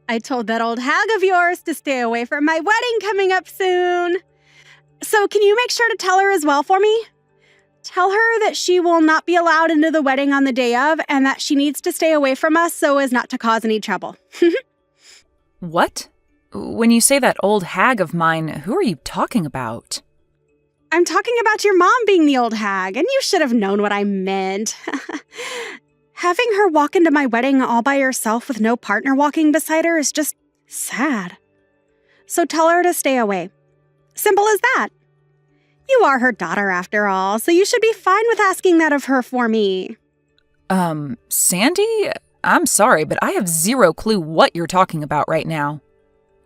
I told that old hag of yours to stay away from my wedding coming up soon. So can you make sure to tell her as well for me? Tell her that she will not be allowed into the wedding on the day of and that she needs to stay away from us so as not to cause any trouble. What? When you say that old hag of mine, who are you talking about? I'm talking about your mom being the old hag, and you should have known what I meant. Having her walk into my wedding all by herself with no partner walking beside her is just sad. So tell her to stay away. Simple as that. You are her daughter after all, so you should be fine with asking that of her for me. Sandy? I'm sorry, but I have zero clue what you're talking about right now.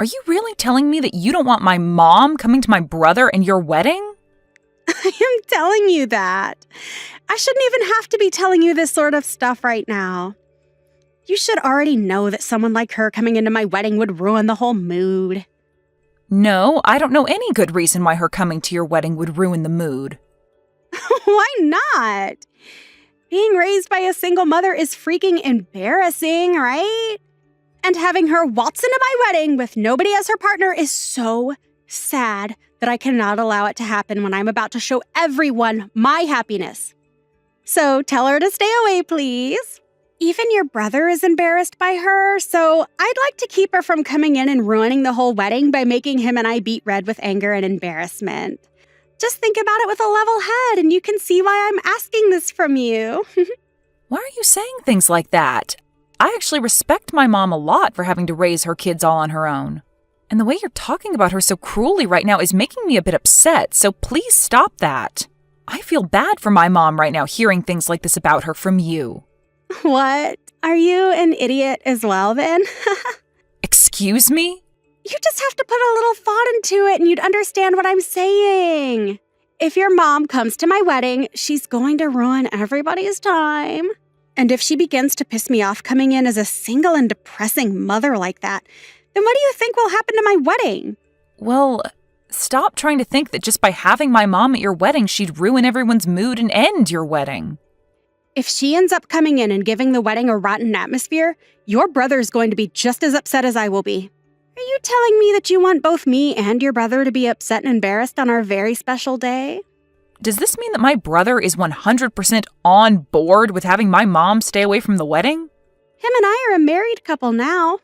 Are you really telling me that you don't want my mom coming to my brother and your wedding? I am telling you that. I shouldn't even have to be telling you this sort of stuff right now. You should already know that someone like her coming into my wedding would ruin the whole mood. No, I don't know any good reason why her coming to your wedding would ruin the mood. Why not? Being raised by a single mother is freaking embarrassing, right? And having her waltz into my wedding with nobody as her partner is so sad that I cannot allow it to happen when I'm about to show everyone my happiness. So tell her to stay away, please. Even your brother is embarrassed by her, so I'd like to keep her from coming in and ruining the whole wedding by making him and I beat red with anger and embarrassment. Just think about it with a level head, and you can see why I'm asking this from you. Why are you saying things like that? I actually respect my mom a lot for having to raise her kids all on her own. And the way you're talking about her so cruelly right now is making me a bit upset, so please stop that. I feel bad for my mom right now hearing things like this about her from you. What? Are you an idiot as well, then? Excuse me? You just have to put a little thought into it and you'd understand what I'm saying. If your mom comes to my wedding, she's going to ruin everybody's time. And if she begins to piss me off coming in as a single and depressing mother like that, then what do you think will happen to my wedding? Well, stop trying to think that just by having my mom at your wedding, she'd ruin everyone's mood and end your wedding. If she ends up coming in and giving the wedding a rotten atmosphere, your brother's going to be just as upset as I will be. Are you telling me that you want both me and your brother to be upset and embarrassed on our very special day? Does this mean that my brother is 100% on board with having my mom stay away from the wedding? Him and I are a married couple now.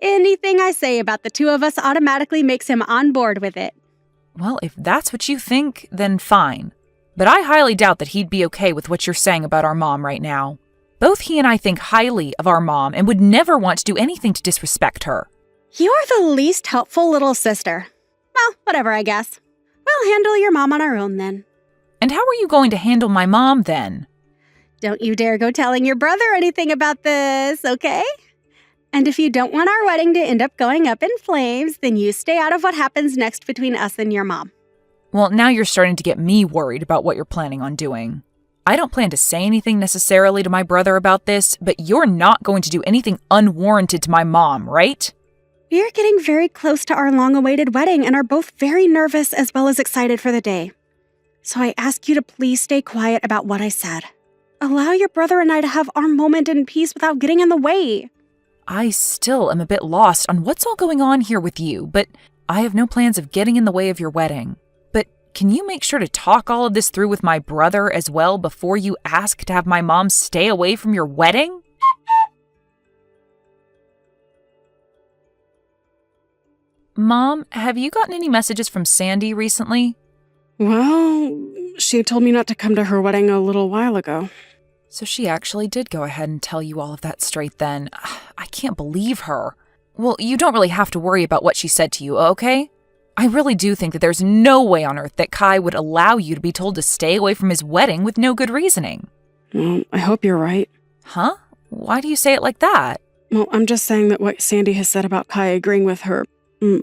Anything I say about the two of us automatically makes him on board with it. Well, if that's what you think, then fine. But I highly doubt that he'd be okay with what you're saying about our mom right now. Both he and I think highly of our mom and would never want to do anything to disrespect her. You're the least helpful little sister. Well, whatever, I guess. We'll handle your mom on our own then. And how are you going to handle my mom then? Don't you dare go telling your brother anything about this, okay? And if you don't want our wedding to end up going up in flames, then you stay out of what happens next between us and your mom. Well, now you're starting to get me worried about what you're planning on doing. I don't plan to say anything necessarily to my brother about this, but you're not going to do anything unwarranted to my mom, right? We are getting very close to our long-awaited wedding and are both very nervous as well as excited for the day. So I ask you to please stay quiet about what I said. Allow your brother and I to have our moment in peace without getting in the way. I still am a bit lost on what's all going on here with you, but I have no plans of getting in the way of your wedding. But can you make sure to talk all of this through with my brother as well before you ask to have my mom stay away from your wedding? Mom, have you gotten any messages from Sandy recently? Well, she told me not to come to her wedding a little while ago. So she actually did go ahead and tell you all of that straight then. I can't believe her. Well, you don't really have to worry about what she said to you, okay? I really do think that there's no way on earth that Kai would allow you to be told to stay away from his wedding with no good reasoning. Well, I hope you're right. Huh? Why do you say it like that? Well, I'm just saying that what Sandy has said about Kai agreeing with her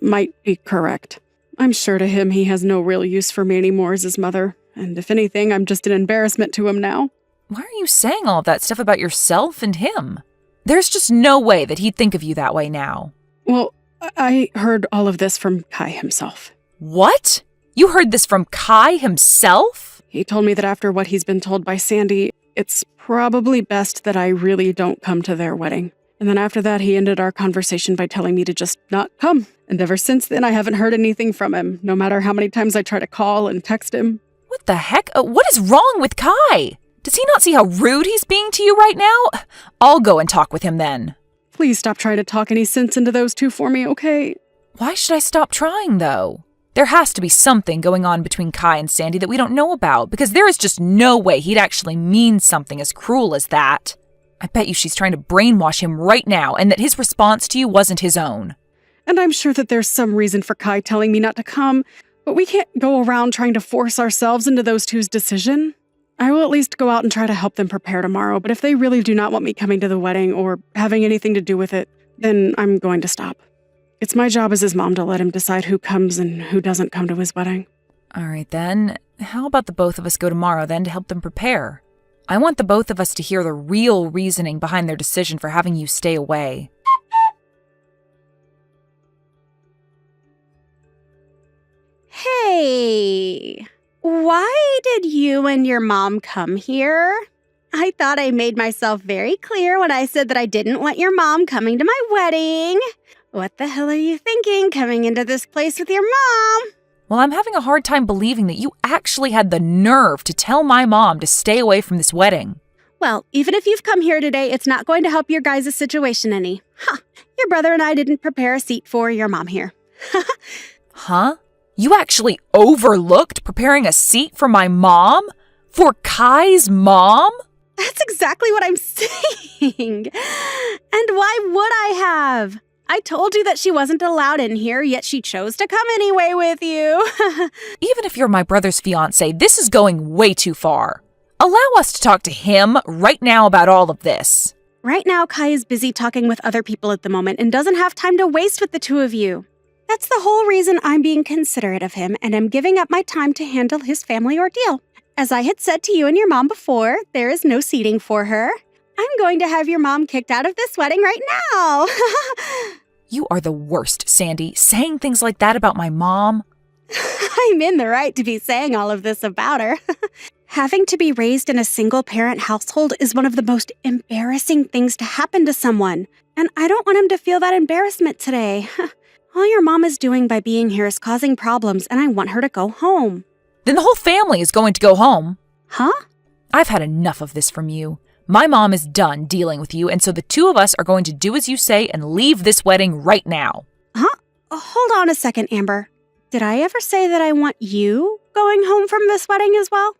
might be correct. I'm sure to him he has no real use for me anymore as his mother, and if anything, I'm just an embarrassment to him now. Why are you saying all of that stuff about yourself and him? There's just no way that he'd think of you that way now. Well, I heard all of this from Kai himself. What? You heard this from Kai himself? He told me that after what he's been told by Sandy, it's probably best that I really don't come to their wedding. And then after that, he ended our conversation by telling me to just not come. And ever since then, I haven't heard anything from him, no matter how many times I try to call and text him. What the heck? What is wrong with Kai? Does he not see how rude he's being to you right now? I'll go and talk with him then. Please stop trying to talk any sense into those two for me, okay? Why should I stop trying, though? There has to be something going on between Kai and Sandy that we don't know about, because there is just no way he'd actually mean something as cruel as that. I bet you she's trying to brainwash him right now, and that his response to you wasn't his own. And I'm sure that there's some reason for Kai telling me not to come, but we can't go around trying to force ourselves into those two's decision. I will at least go out and try to help them prepare tomorrow, but if they really do not want me coming to the wedding or having anything to do with it, then I'm going to stop. It's my job as his mom to let him decide who comes and who doesn't come to his wedding. All right, then. How about the both of us go tomorrow, then, to help them prepare? I want the both of us to hear the real reasoning behind their decision for having you stay away. Hey, why did you and your mom come here? I thought I made myself very clear when I said that I didn't want your mom coming to my wedding. What the hell are you thinking coming into this place with your mom? Well, I'm having a hard time believing that you actually had the nerve to tell my mom to stay away from this wedding. Well, even if you've come here today, it's not going to help your guys' situation any. Your brother and I didn't prepare a seat for your mom here. Huh? You actually overlooked preparing a seat for my mom? For Kai's mom? That's exactly what I'm saying. And why would I have? I told you that she wasn't allowed in here, yet she chose to come anyway with you. Even if you're my brother's fiancé, this is going way too far. Allow us to talk to him right now about all of this. Right now, Kai is busy talking with other people at the moment and doesn't have time to waste with the two of you. That's the whole reason I'm being considerate of him and am giving up my time to handle his family ordeal. As I had said to you and your mom before, there is no seating for her. I'm going to have your mom kicked out of this wedding right now. You are the worst, Sandy, saying things like that about my mom. I'm in the right to be saying all of this about her. Having to be raised in a single-parent household is one of the most embarrassing things to happen to someone, and I don't want him to feel that embarrassment today. All your mom is doing by being here is causing problems, and I want her to go home. Then the whole family is going to go home. Huh? I've had enough of this from you. My mom is done dealing with you, and so the two of us are going to do as you say and leave this wedding right now. Huh? Hold on a second, Amber. Did I ever say that I want you going home from this wedding as well?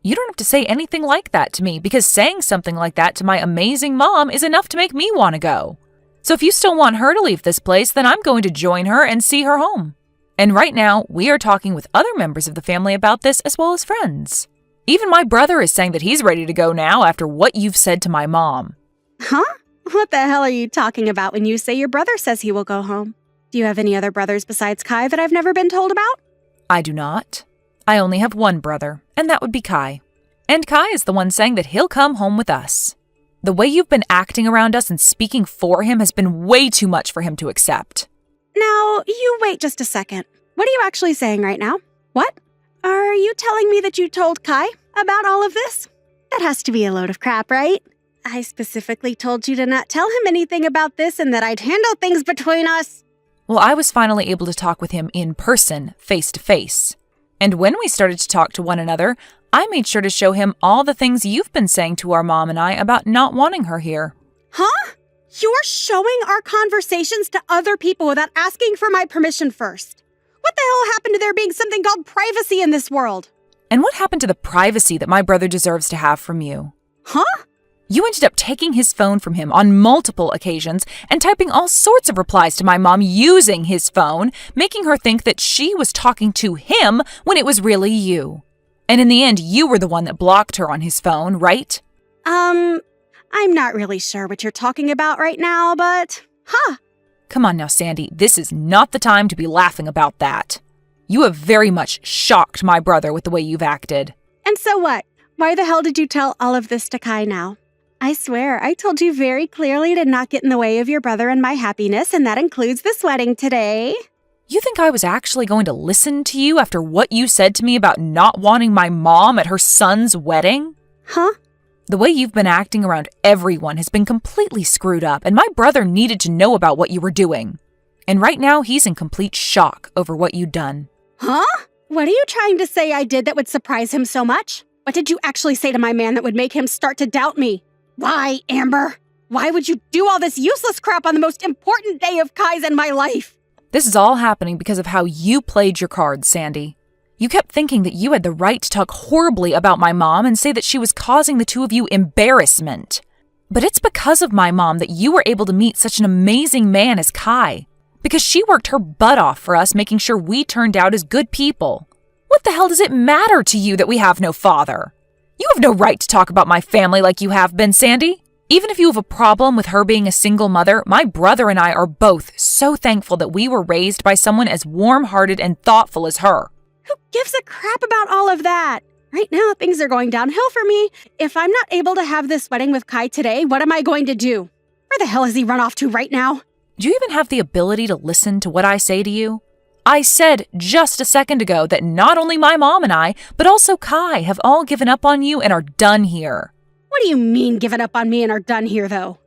You don't have to say anything like that to me, because saying something like that to my amazing mom is enough to make me want to go. So if you still want her to leave this place, then I'm going to join her and see her home. And right now, we are talking with other members of the family about this as well as friends. Even my brother is saying that he's ready to go now after what you've said to my mom. Huh? What the hell are you talking about when you say your brother says he will go home? Do you have any other brothers besides Kai that I've never been told about? I do not. I only have one brother, and that would be Kai. And Kai is the one saying that he'll come home with us. The way you've been acting around us and speaking for him has been way too much for him to accept. Now, you wait just a second. What are you actually saying right now? What? Are you telling me that you told Kai about all of this? That has to be a load of crap, right? I specifically told you to not tell him anything about this and that I'd handle things between us. Well, I was finally able to talk with him in person, face to face. And when we started to talk to one another, I made sure to show him all the things you've been saying to our mom and I about not wanting her here. Huh? You're showing our conversations to other people without asking for my permission first. What the hell happened to there being something called privacy in this world? And what happened to the privacy that my brother deserves to have from you? Huh? You ended up taking his phone from him on multiple occasions and typing all sorts of replies to my mom using his phone, making her think that she was talking to him when it was really you. And in the end, you were the one that blocked her on his phone, right? I'm not really sure what you're talking about right now, but... Come on now, Sandy, this is not the time to be laughing about that. You have very much shocked my brother with the way you've acted. And so what? Why the hell did you tell all of this to Kai now? I swear, I told you very clearly to not get in the way of your brother and my happiness, and that includes this wedding today. You think I was actually going to listen to you after what you said to me about not wanting my mom at her son's wedding? Huh? The way you've been acting around everyone has been completely screwed up, and my brother needed to know about what you were doing. And right now, he's in complete shock over what you'd done. Huh? What are you trying to say I did that would surprise him so much? What did you actually say to my man that would make him start to doubt me? Why, Amber? Why would you do all this useless crap on the most important day of Kai's in my life? This is all happening because of how you played your cards, Sandy. You kept thinking that you had the right to talk horribly about my mom and say that she was causing the two of you embarrassment. But it's because of my mom that you were able to meet such an amazing man as Kai. Because she worked her butt off for us, making sure we turned out as good people. What the hell does it matter to you that we have no father? You have no right to talk about my family like you have been, Sandy. Even if you have a problem with her being a single mother, my brother and I are both so thankful that we were raised by someone as warm-hearted and thoughtful as her. Who gives a crap about all of that? Right now, things are going downhill for me. If I'm not able to have this wedding with Kai today, what am I going to do? Where the hell has he run off to right now? Do you even have the ability to listen to what I say to you? I said just a second ago that not only my mom and I, but also Kai have all given up on you and are done here. What do you mean given up on me and are done here, though?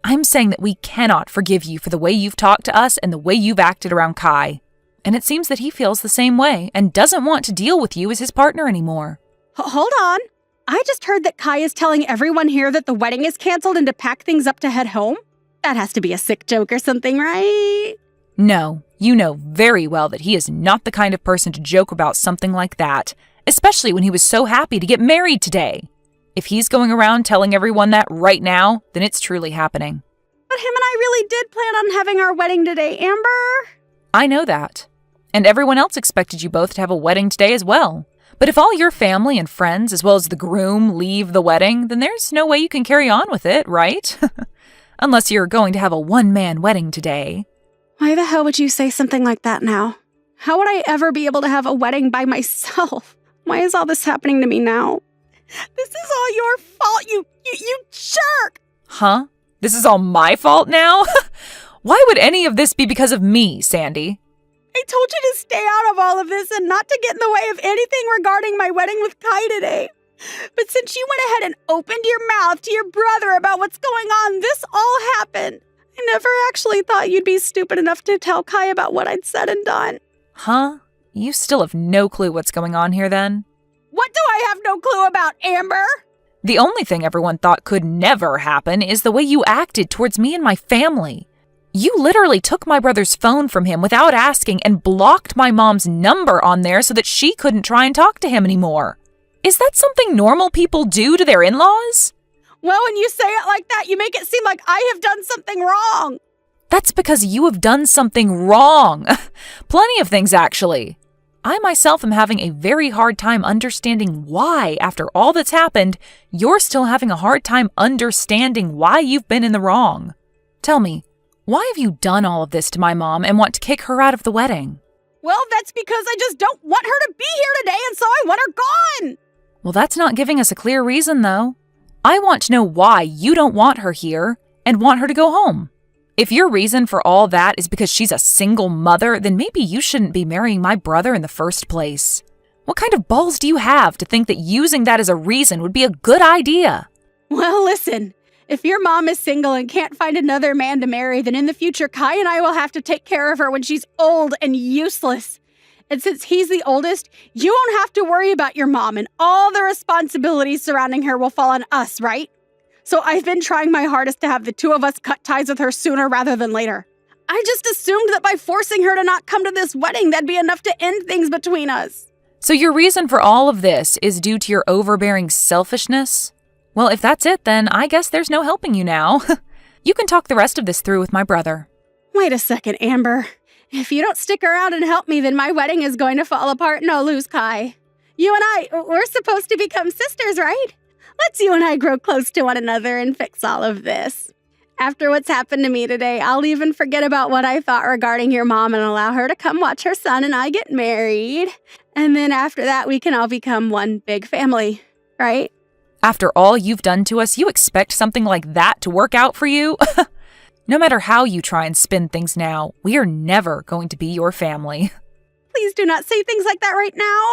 I'm saying that we cannot forgive you for the way you've talked to us and the way you've acted around Kai. And it seems that he feels the same way and doesn't want to deal with you as his partner anymore. Hold on. I just heard that Kai is telling everyone here that the wedding is canceled and to pack things up to head home. That has to be a sick joke or something, right? No, you know very well that he is not the kind of person to joke about something like that, especially when he was so happy to get married today. If he's going around telling everyone that right now, then it's truly happening. But him and I really did plan on having our wedding today, Amber. I know that. And everyone else expected you both to have a wedding today as well. But if all your family and friends, as well as the groom, leave the wedding, then there's no way you can carry on with it, right? Unless you're going to have a one-man wedding today. Why the hell would you say something like that now? How would I ever be able to have a wedding by myself? Why is all this happening to me now? This is all your fault, you jerk! Huh? This is all my fault now? Why would any of this be because of me, Sandy? I told you to stay out of all of this and not to get in the way of anything regarding my wedding with Kai today. But since you went ahead and opened your mouth to your brother about what's going on, this all happened. I never actually thought you'd be stupid enough to tell Kai about what I'd said and done. Huh? You still have no clue what's going on here then? What do I have no clue about, Amber? The only thing everyone thought could never happen is the way you acted towards me and my family. You literally took my brother's phone from him without asking and blocked my mom's number on there so that she couldn't try and talk to him anymore. Is that something normal people do to their in-laws? Well, when you say it like that, you make it seem like I have done something wrong. That's because you have done something wrong. Plenty of things, actually. I myself am having a very hard time understanding why, after all that's happened, you're still having a hard time understanding why you've been in the wrong. Tell me, why have you done all of this to my mom and want to kick her out of the wedding? Well, that's because I just don't want her to be here today, and so I want her gone. Well, that's not giving us a clear reason, though. I want to know why you don't want her here and want her to go home. If your reason for all that is because she's a single mother, then maybe you shouldn't be marrying my brother in the first place. What kind of balls do you have to think that using that as a reason would be a good idea? Well, listen, if your mom is single and can't find another man to marry, then in the future, Kai and I will have to take care of her when she's old and useless. And since he's the oldest, you won't have to worry about your mom, and all the responsibilities surrounding her will fall on us, right? So I've been trying my hardest to have the two of us cut ties with her sooner rather than later. I just assumed that by forcing her to not come to this wedding, that'd be enough to end things between us. So your reason for all of this is due to your overbearing selfishness? Well, if that's it, then I guess there's no helping you now. You can talk the rest of this through with my brother. Wait a second, Amber. If you don't stick around and help me, then my wedding is going to fall apart and I'll lose Kai. You and we're supposed to become sisters, right? Let's you and I grow close to one another and fix all of this. After what's happened to me today, I'll even forget about what I thought regarding your mom and allow her to come watch her son and I get married. And then after that, we can all become one big family, right? After all you've done to us, you expect something like that to work out for you? No matter how you try and spin things now, we are never going to be your family. Please do not say things like that right now.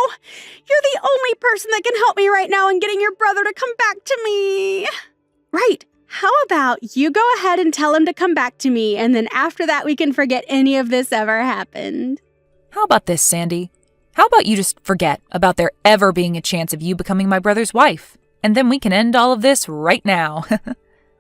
You're the only person that can help me right now in getting your brother to come back to me. Right. How about you go ahead and tell him to come back to me, and then after that we can forget any of this ever happened. How about this, Sandy? How about you just forget about there ever being a chance of you becoming my brother's wife, and then we can end all of this right now.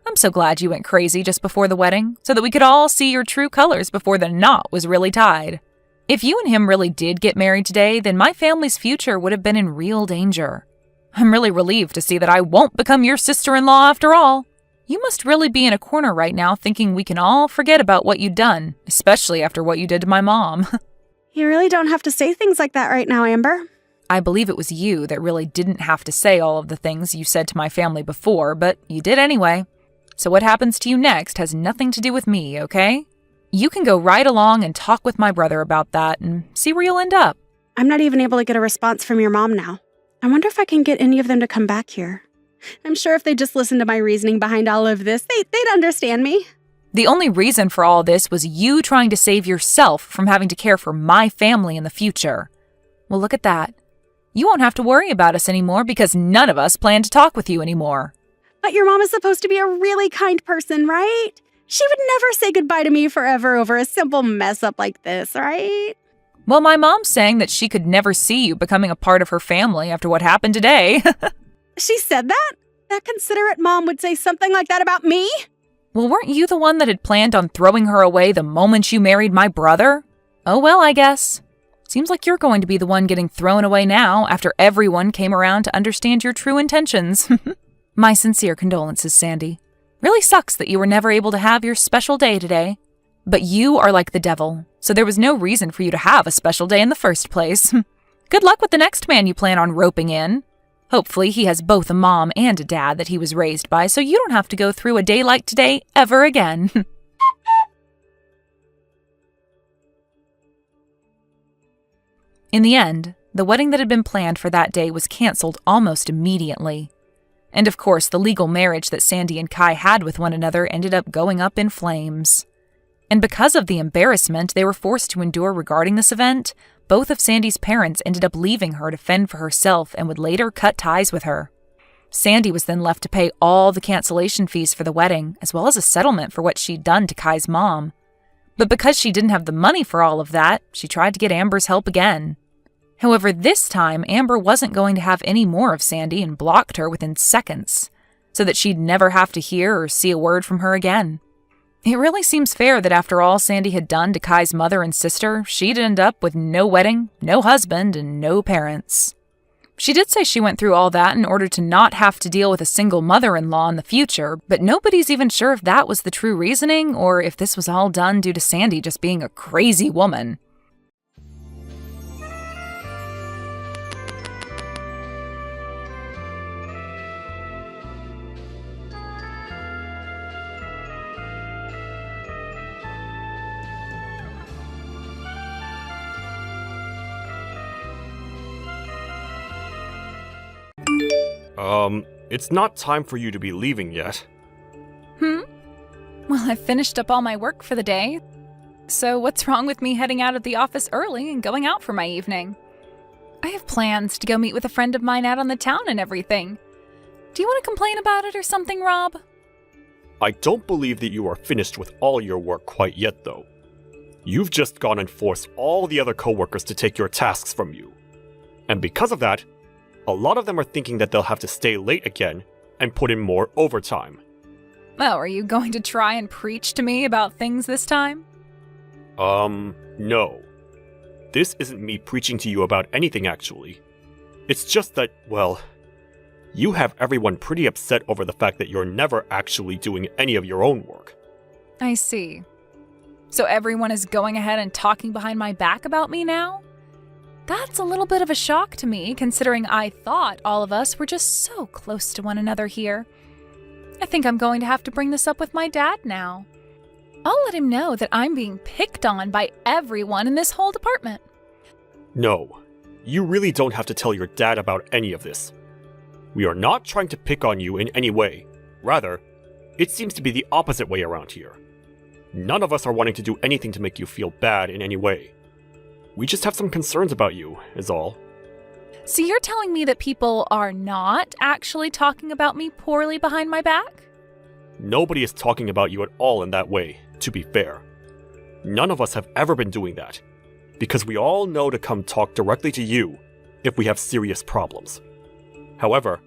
I'm so glad you went crazy just before the wedding, so that we could all see your true colors before the knot was really tied. If you and him really did get married today, then my family's future would have been in real danger. I'm really relieved to see that I won't become your sister-in-law after all. You must really be in a corner right now thinking we can all forget about what you'd done, especially after what you did to my mom. You really don't have to say things like that right now, Amber. I believe it was you that really didn't have to say all of the things you said to my family before, but you did anyway. So what happens to you next has nothing to do with me, okay? You can go right along and talk with my brother about that and see where you'll end up. I'm not even able to get a response from your mom now. I wonder if I can get any of them to come back here. I'm sure if they just listened to my reasoning behind all of this, they'd understand me. The only reason for all this was you trying to save yourself from having to care for my family in the future. Well, look at that. You won't have to worry about us anymore because none of us plan to talk with you anymore. But your mom is supposed to be a really kind person, right? She would never say goodbye to me forever over a simple mess up like this, right? Well, my mom's saying that she could never see you becoming a part of her family after what happened today. She said that? That considerate mom would say something like that about me? Well, weren't you the one that had planned on throwing her away the moment you married my brother? Oh well, I guess. Seems like you're going to be the one getting thrown away now after everyone came around to understand your true intentions. My sincere condolences, Sandy. Really sucks that you were never able to have your special day today. But you are like the devil, so there was no reason for you to have a special day in the first place. Good luck with the next man you plan on roping in. Hopefully he has both a mom and a dad that he was raised by, so you don't have to go through a day like today ever again. In the end, the wedding that had been planned for that day was canceled almost immediately. And of course, the legal marriage that Sandy and Kai had with one another ended up going up in flames. And because of the embarrassment they were forced to endure regarding this event, both of Sandy's parents ended up leaving her to fend for herself and would later cut ties with her. Sandy was then left to pay all the cancellation fees for the wedding, as well as a settlement for what she'd done to Kai's mom. But because she didn't have the money for all of that, she tried to get Amber's help again. However, this time, Amber wasn't going to have any more of Sandy and blocked her within seconds, so that she'd never have to hear or see a word from her again. It really seems fair that after all Sandy had done to Kai's mother and sister, she'd end up with no wedding, no husband, and no parents. She did say she went through all that in order to not have to deal with a single mother-in-law in the future, but nobody's even sure if that was the true reasoning or if this was all done due to Sandy just being a crazy woman. It's not time for you to be leaving yet. Well, I've finished up all my work for the day. So what's wrong with me heading out of the office early and going out for my evening? I have plans to go meet with a friend of mine out on the town and everything. Do you want to complain about it or something, Rob? I don't believe that you are finished with all your work quite yet, though. You've just gone and forced all the other coworkers to take your tasks from you. And because of that, a lot of them are thinking that they'll have to stay late again and put in more overtime. Oh, are you going to try and preach to me about things this time? No. This isn't me preaching to you about anything, actually. It's just that, well, you have everyone pretty upset over the fact that you're never actually doing any of your own work. I see. So everyone is going ahead and talking behind my back about me now? That's a little bit of a shock to me, considering I thought all of us were just so close to one another here. I think I'm going to have to bring this up with my dad now. I'll let him know that I'm being picked on by everyone in this whole department. No, you really don't have to tell your dad about any of this. We are not trying to pick on you in any way. Rather, it seems to be the opposite way around here. None of us are wanting to do anything to make you feel bad in any way. We just have some concerns about you, is all. So you're telling me that people are not actually talking about me poorly behind my back? Nobody is talking about you at all in that way, to be fair. None of us have ever been doing that, because we all know to come talk directly to you if we have serious problems. However,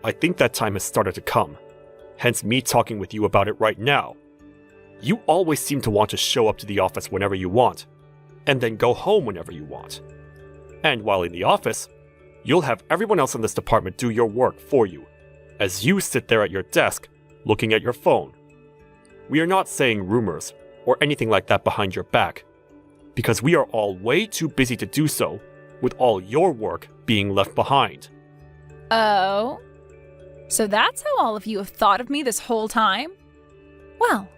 I think that time has started to come, hence me talking with you about it right now. You always seem to want to show up to the office whenever you want, and then go home whenever you want. And while in the office, you'll have everyone else in this department do your work for you, as you sit there at your desk, looking at your phone. We are not saying rumors or anything like that behind your back, because we are all way too busy to do so, with all your work being left behind. Oh? So that's how all of you have thought of me this whole time? Well,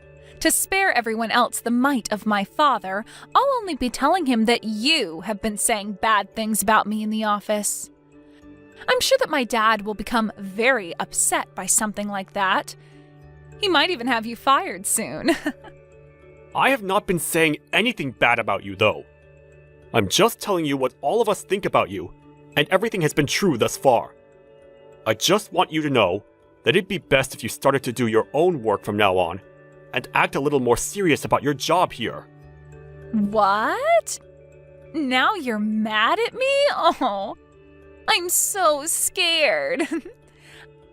to spare everyone else the might of my father, I'll only be telling him that you have been saying bad things about me in the office. I'm sure that my dad will become very upset by something like that. He might even have you fired soon. I have not been saying anything bad about you, though. I'm just telling you what all of us think about you, and everything has been true thus far. I just want you to know that it'd be best if you started to do your own work from now on, and act a little more serious about your job here. What? Now you're mad at me? Oh, I'm so scared.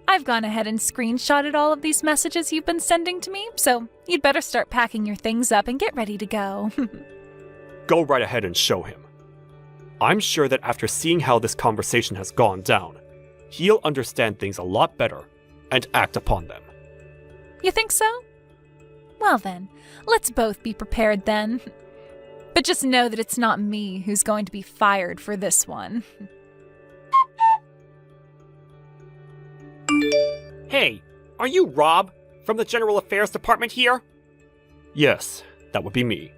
I've gone ahead and screenshotted all of these messages you've been sending to me, so you'd better start packing your things up and get ready to go. Go right ahead and show him. I'm sure that after seeing how this conversation has gone down, he'll understand things a lot better and act upon them. You think so? Well then, let's both be prepared then. But just know that it's not me who's going to be fired for this one. Hey, are you Rob from the General Affairs Department here? Yes, that would be me.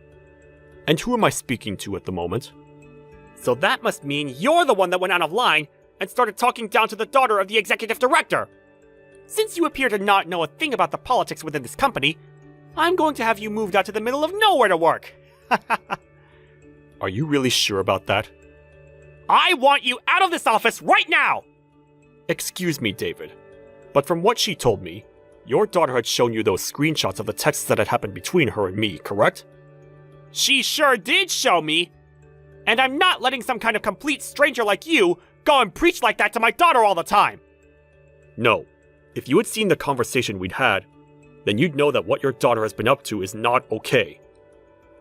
And who am I speaking to at the moment? So that must mean you're the one that went out of line and started talking down to the daughter of the executive director. Since you appear to not know a thing about the politics within this company, I'm going to have you moved out to the middle of nowhere to work. Are you really sure about that? I want you out of this office right now! Excuse me, David, but from what she told me, your daughter had shown you those screenshots of the texts that had happened between her and me, correct? She sure did show me! And I'm not letting some kind of complete stranger like you go and preach like that to my daughter all the time! No. If you had seen the conversation we'd had, then you'd know that what your daughter has been up to is not okay.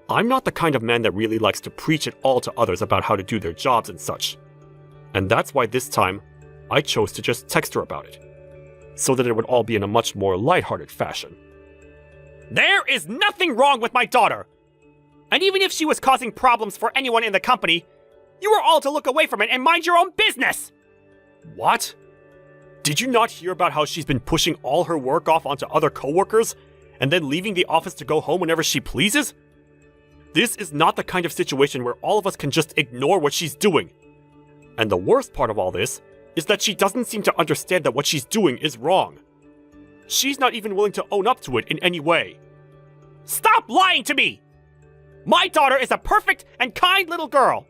I'm not the kind of man that really likes to preach at all to others about how to do their jobs and such. And that's why this time, I chose to just text her about it, so that it would all be in a much more lighthearted fashion. There is nothing wrong with my daughter! And even if she was causing problems for anyone in the company, you were all to look away from it and mind your own business! What? Did you not hear about how she's been pushing all her work off onto other coworkers, and then leaving the office to go home whenever she pleases? This is not the kind of situation where all of us can just ignore what she's doing. And the worst part of all this is that she doesn't seem to understand that what she's doing is wrong. She's not even willing to own up to it in any way. Stop lying to me! My daughter is a perfect and kind little girl.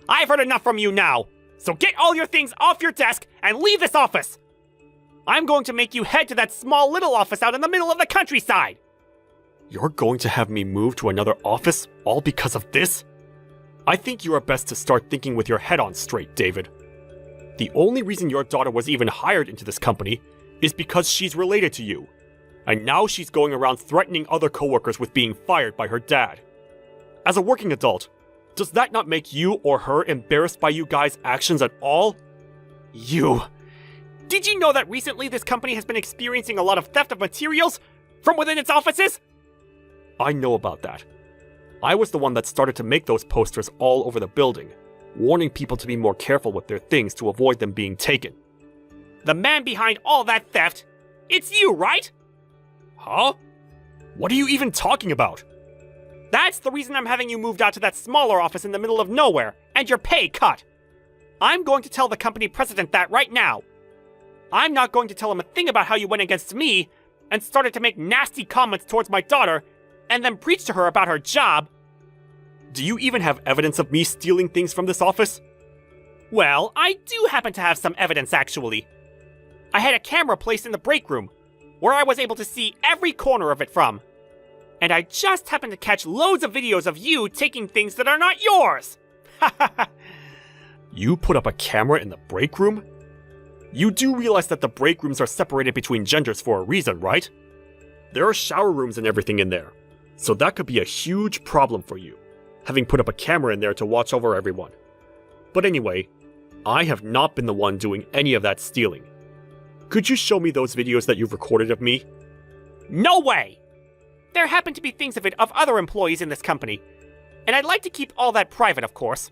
I've heard enough from you now, so get all your things off your desk and leave this office. I'm going to make you head to that small little office out in the middle of the countryside. You're going to have me move to another office all because of this? I think you are best to start thinking with your head on straight, David. The only reason your daughter was even hired into this company is because she's related to you. And now she's going around threatening other coworkers with being fired by her dad. As a working adult, does that not make you or her embarrassed by you guys' actions at all? You... Did you know that recently this company has been experiencing a lot of theft of materials from within its offices? I know about that. I was the one that started to make those posters all over the building, warning people to be more careful with their things to avoid them being taken. The man behind all that theft, it's you, right? Huh? What are you even talking about? That's the reason I'm having you moved out to that smaller office in the middle of nowhere, and your pay cut. I'm going to tell the company president that right now. I'm not going to tell him a thing about how you went against me and started to make nasty comments towards my daughter and then preach to her about her job. Do you even have evidence of me stealing things from this office? Well, I do happen to have some evidence, actually. I had a camera placed in the break room, where I was able to see every corner of it from. And I just happened to catch loads of videos of you taking things that are not yours! You put up a camera in the break room? You do realize that the break rooms are separated between genders for a reason, right? There are shower rooms and everything in there, so that could be a huge problem for you, having put up a camera in there to watch over everyone. But anyway, I have not been the one doing any of that stealing. Could you show me those videos that you've recorded of me? No way! There happen to be things of it of other employees in this company, and I'd like to keep all that private, of course.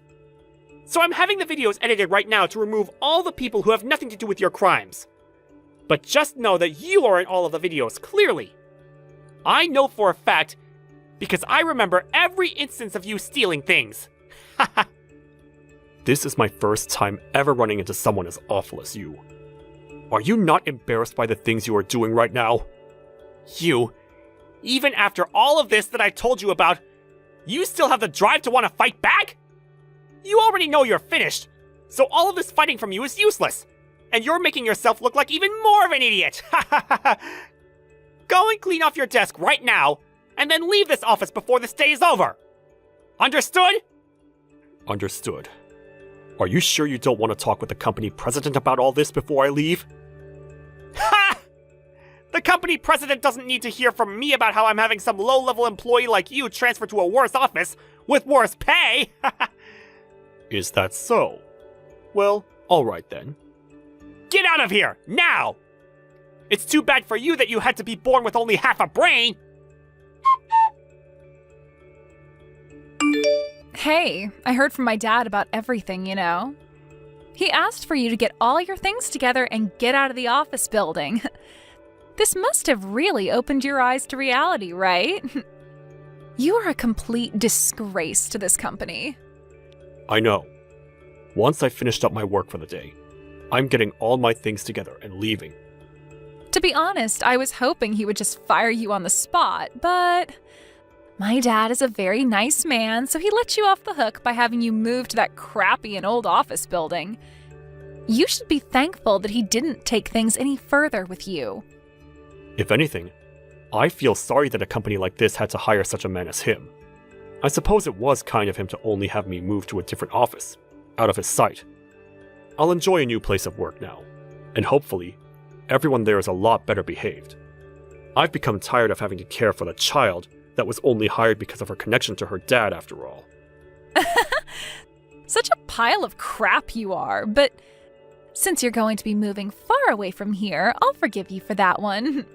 So I'm having the videos edited right now to remove all the people who have nothing to do with your crimes. But just know that you are in all of the videos, clearly. I know for a fact, because I remember every instance of you stealing things. This is my first time ever running into someone as awful as you. Are you not embarrassed by the things you are doing right now? You, even after all of this that I told you about, you still have the drive to want to fight back? You already know you're finished, so all of this fighting from you is useless, and you're making yourself look like even more of an idiot. Go and clean off your desk right now, and then leave this office before this day is over. Understood? Understood. Are you sure you don't want to talk with the company president about all this before I leave? Ha! The company president doesn't need to hear from me about how I'm having some low-level employee like you transferred to a worse office with worse pay. Is that so? Well, alright then. Get out of here, now! It's too bad for you that you had to be born with only half a brain! Hey, I heard from my dad about everything, you know. He asked for you to get all your things together and get out of the office building. This must have really opened your eyes to reality, right? You are a complete disgrace to this company. I know. Once I finished up my work for the day, I'm getting all my things together and leaving. To be honest, I was hoping he would just fire you on the spot, but my dad is a very nice man, so he let you off the hook by having you move to that crappy and old office building. You should be thankful that he didn't take things any further with you. If anything, I feel sorry that a company like this had to hire such a man as him. I suppose it was kind of him to only have me move to a different office, out of his sight. I'll enjoy a new place of work now, and hopefully, everyone there is a lot better behaved. I've become tired of having to care for the child that was only hired because of her connection to her dad after all. Such a pile of crap you are, but since you're going to be moving far away from here, I'll forgive you for that one.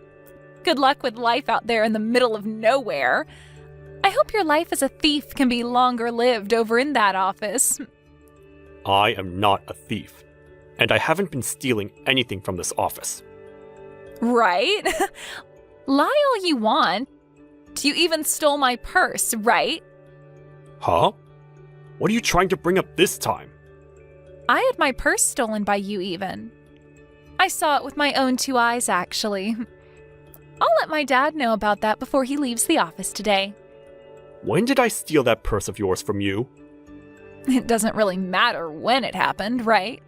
Good luck with life out there in the middle of nowhere. I hope your life as a thief can be longer lived over in that office. I am not a thief, and I haven't been stealing anything from this office. Right? Lie all you want. You even stole my purse, right? Huh? What are you trying to bring up this time? I had my purse stolen by you even. I saw it with my own two eyes, actually. I'll let my dad know about that before he leaves the office today. When did I steal that purse of yours from you? It doesn't really matter when it happened, right?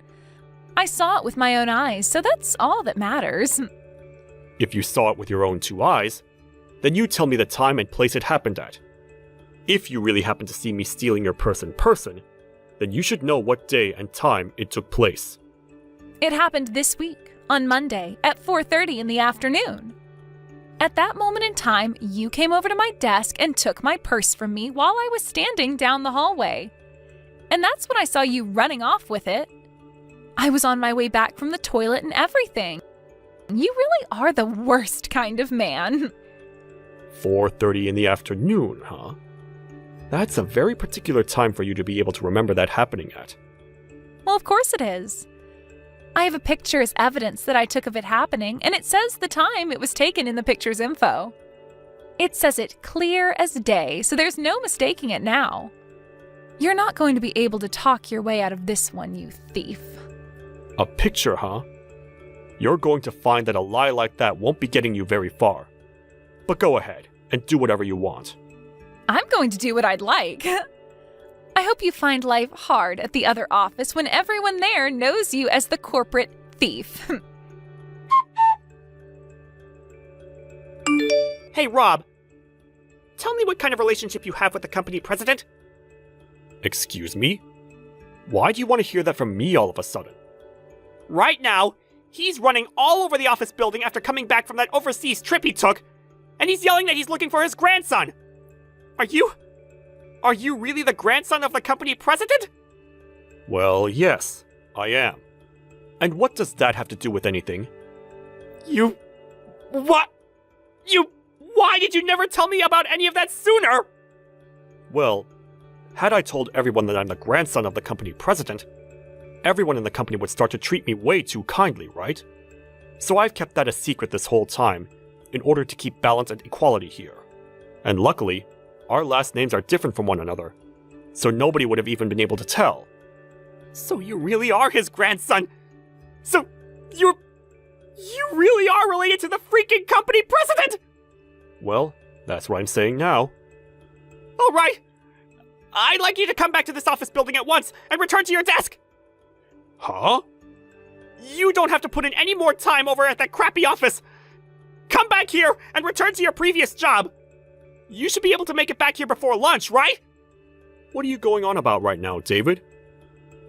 I saw it with my own eyes, so that's all that matters. If you saw it with your own two eyes, then you tell me the time and place it happened at. If you really happen to see me stealing your purse in person, then you should know what day and time it took place. It happened this week, on Monday, at 4:30 in the afternoon. At that moment in time, you came over to my desk and took my purse from me while I was standing down the hallway. And that's when I saw you running off with it. I was on my way back from the toilet and everything. You really are the worst kind of man. 4:30 in the afternoon, huh? That's a very particular time for you to be able to remember that happening at. Well, of course it is. I have a picture as evidence that I took of it happening, and it says the time it was taken in the picture's info. It says it clear as day, so there's no mistaking it now. You're not going to be able to talk your way out of this one, you thief. A picture, huh? You're going to find that a lie like that won't be getting you very far. But go ahead, and do whatever you want. I'm going to do what I'd like. I hope you find life hard at the other office when everyone there knows you as the corporate thief. Hey, Rob. Tell me what kind of relationship you have with the company president? Excuse me? Why do you want to hear that from me all of a sudden? Right now, he's running all over the office building after coming back from that overseas trip he took, and he's yelling that he's looking for his grandson. Are you really the grandson of the company president? Well, yes, I am. And what does that have to do with anything? Why did you never tell me about any of that sooner? Well, had I told everyone that I'm the grandson of the company president, everyone in the company would start to treat me way too kindly, right? So I've kept that a secret this whole time, in order to keep balance and equality here. And luckily, our last names are different from one another, so nobody would have even been able to tell. So you really are his grandson? So you really are related to the freaking company president? Well, that's what I'm saying now. All right. I'd like you to come back to this office building at once and return to your desk. Huh? You don't have to put in any more time over at that crappy office. Come back here and return to your previous job. You should be able to make it back here before lunch, right? What are you going on about right now, David?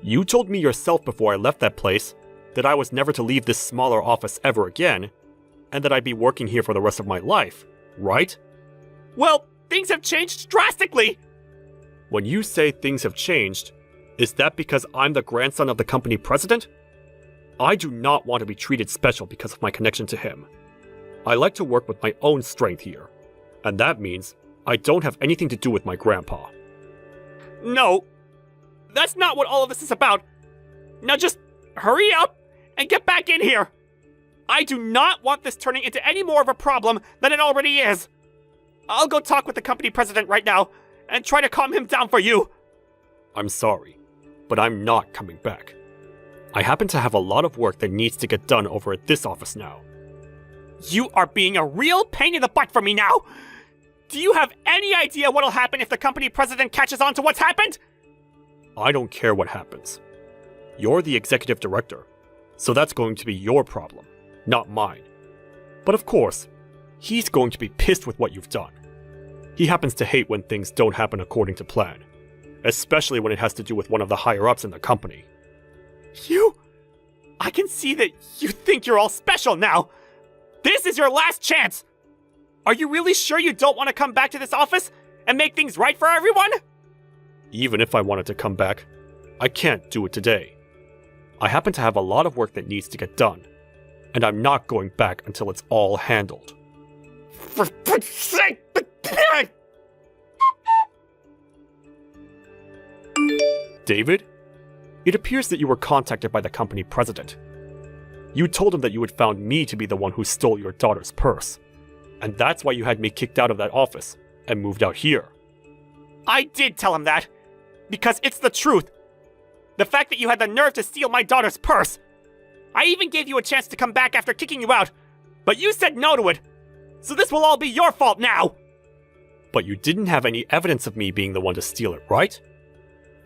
You told me yourself before I left that place that I was never to leave this smaller office ever again, and that I'd be working here for the rest of my life, right? Well, things have changed drastically. When you say things have changed, is that because I'm the grandson of the company president? I do not want to be treated special because of my connection to him. I like to work with my own strength here, and that means I don't have anything to do with my grandpa. No, that's not what all of this is about. Now just hurry up and get back in here. I do not want this turning into any more of a problem than it already is. I'll go talk with the company president right now and try to calm him down for you. I'm sorry, but I'm not coming back. I happen to have a lot of work that needs to get done over at this office now. You are being a real pain in the butt for me now. Do you have any idea what'll happen if the company president catches on to what's happened? I don't care what happens. You're the executive director, so that's going to be your problem, not mine. But of course, he's going to be pissed with what you've done. He happens to hate when things don't happen according to plan, especially when it has to do with one of the higher-ups in the company. I can see that you think you're all special now. This is your last chance. Are you really sure you don't want to come back to this office and make things right for everyone? Even if I wanted to come back, I can't do it today. I happen to have a lot of work that needs to get done, and I'm not going back until it's all handled. For fuck's sake! David, it appears that you were contacted by the company president. You told him that you had found me to be the one who stole your daughter's purse, and that's why you had me kicked out of that office and moved out here. I did tell him that, because it's the truth. The fact that you had the nerve to steal my daughter's purse. I even gave you a chance to come back after kicking you out, but you said no to it. So this will all be your fault now. But you didn't have any evidence of me being the one to steal it, right?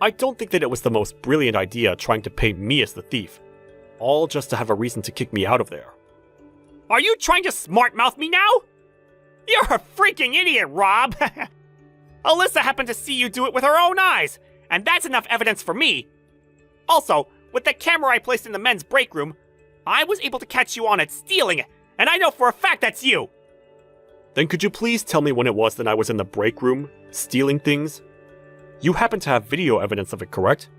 I don't think that it was the most brilliant idea trying to paint me as the thief, all just to have a reason to kick me out of there. Are you trying to smart-mouth me now? You're a freaking idiot, Rob. Alyssa happened to see you do it with her own eyes, and that's enough evidence for me. Also, with the camera I placed in the men's break room, I was able to catch you on it stealing it, and I know for a fact that's you. Then could you please tell me when it was that I was in the break room, stealing things? You happen to have video evidence of it, correct?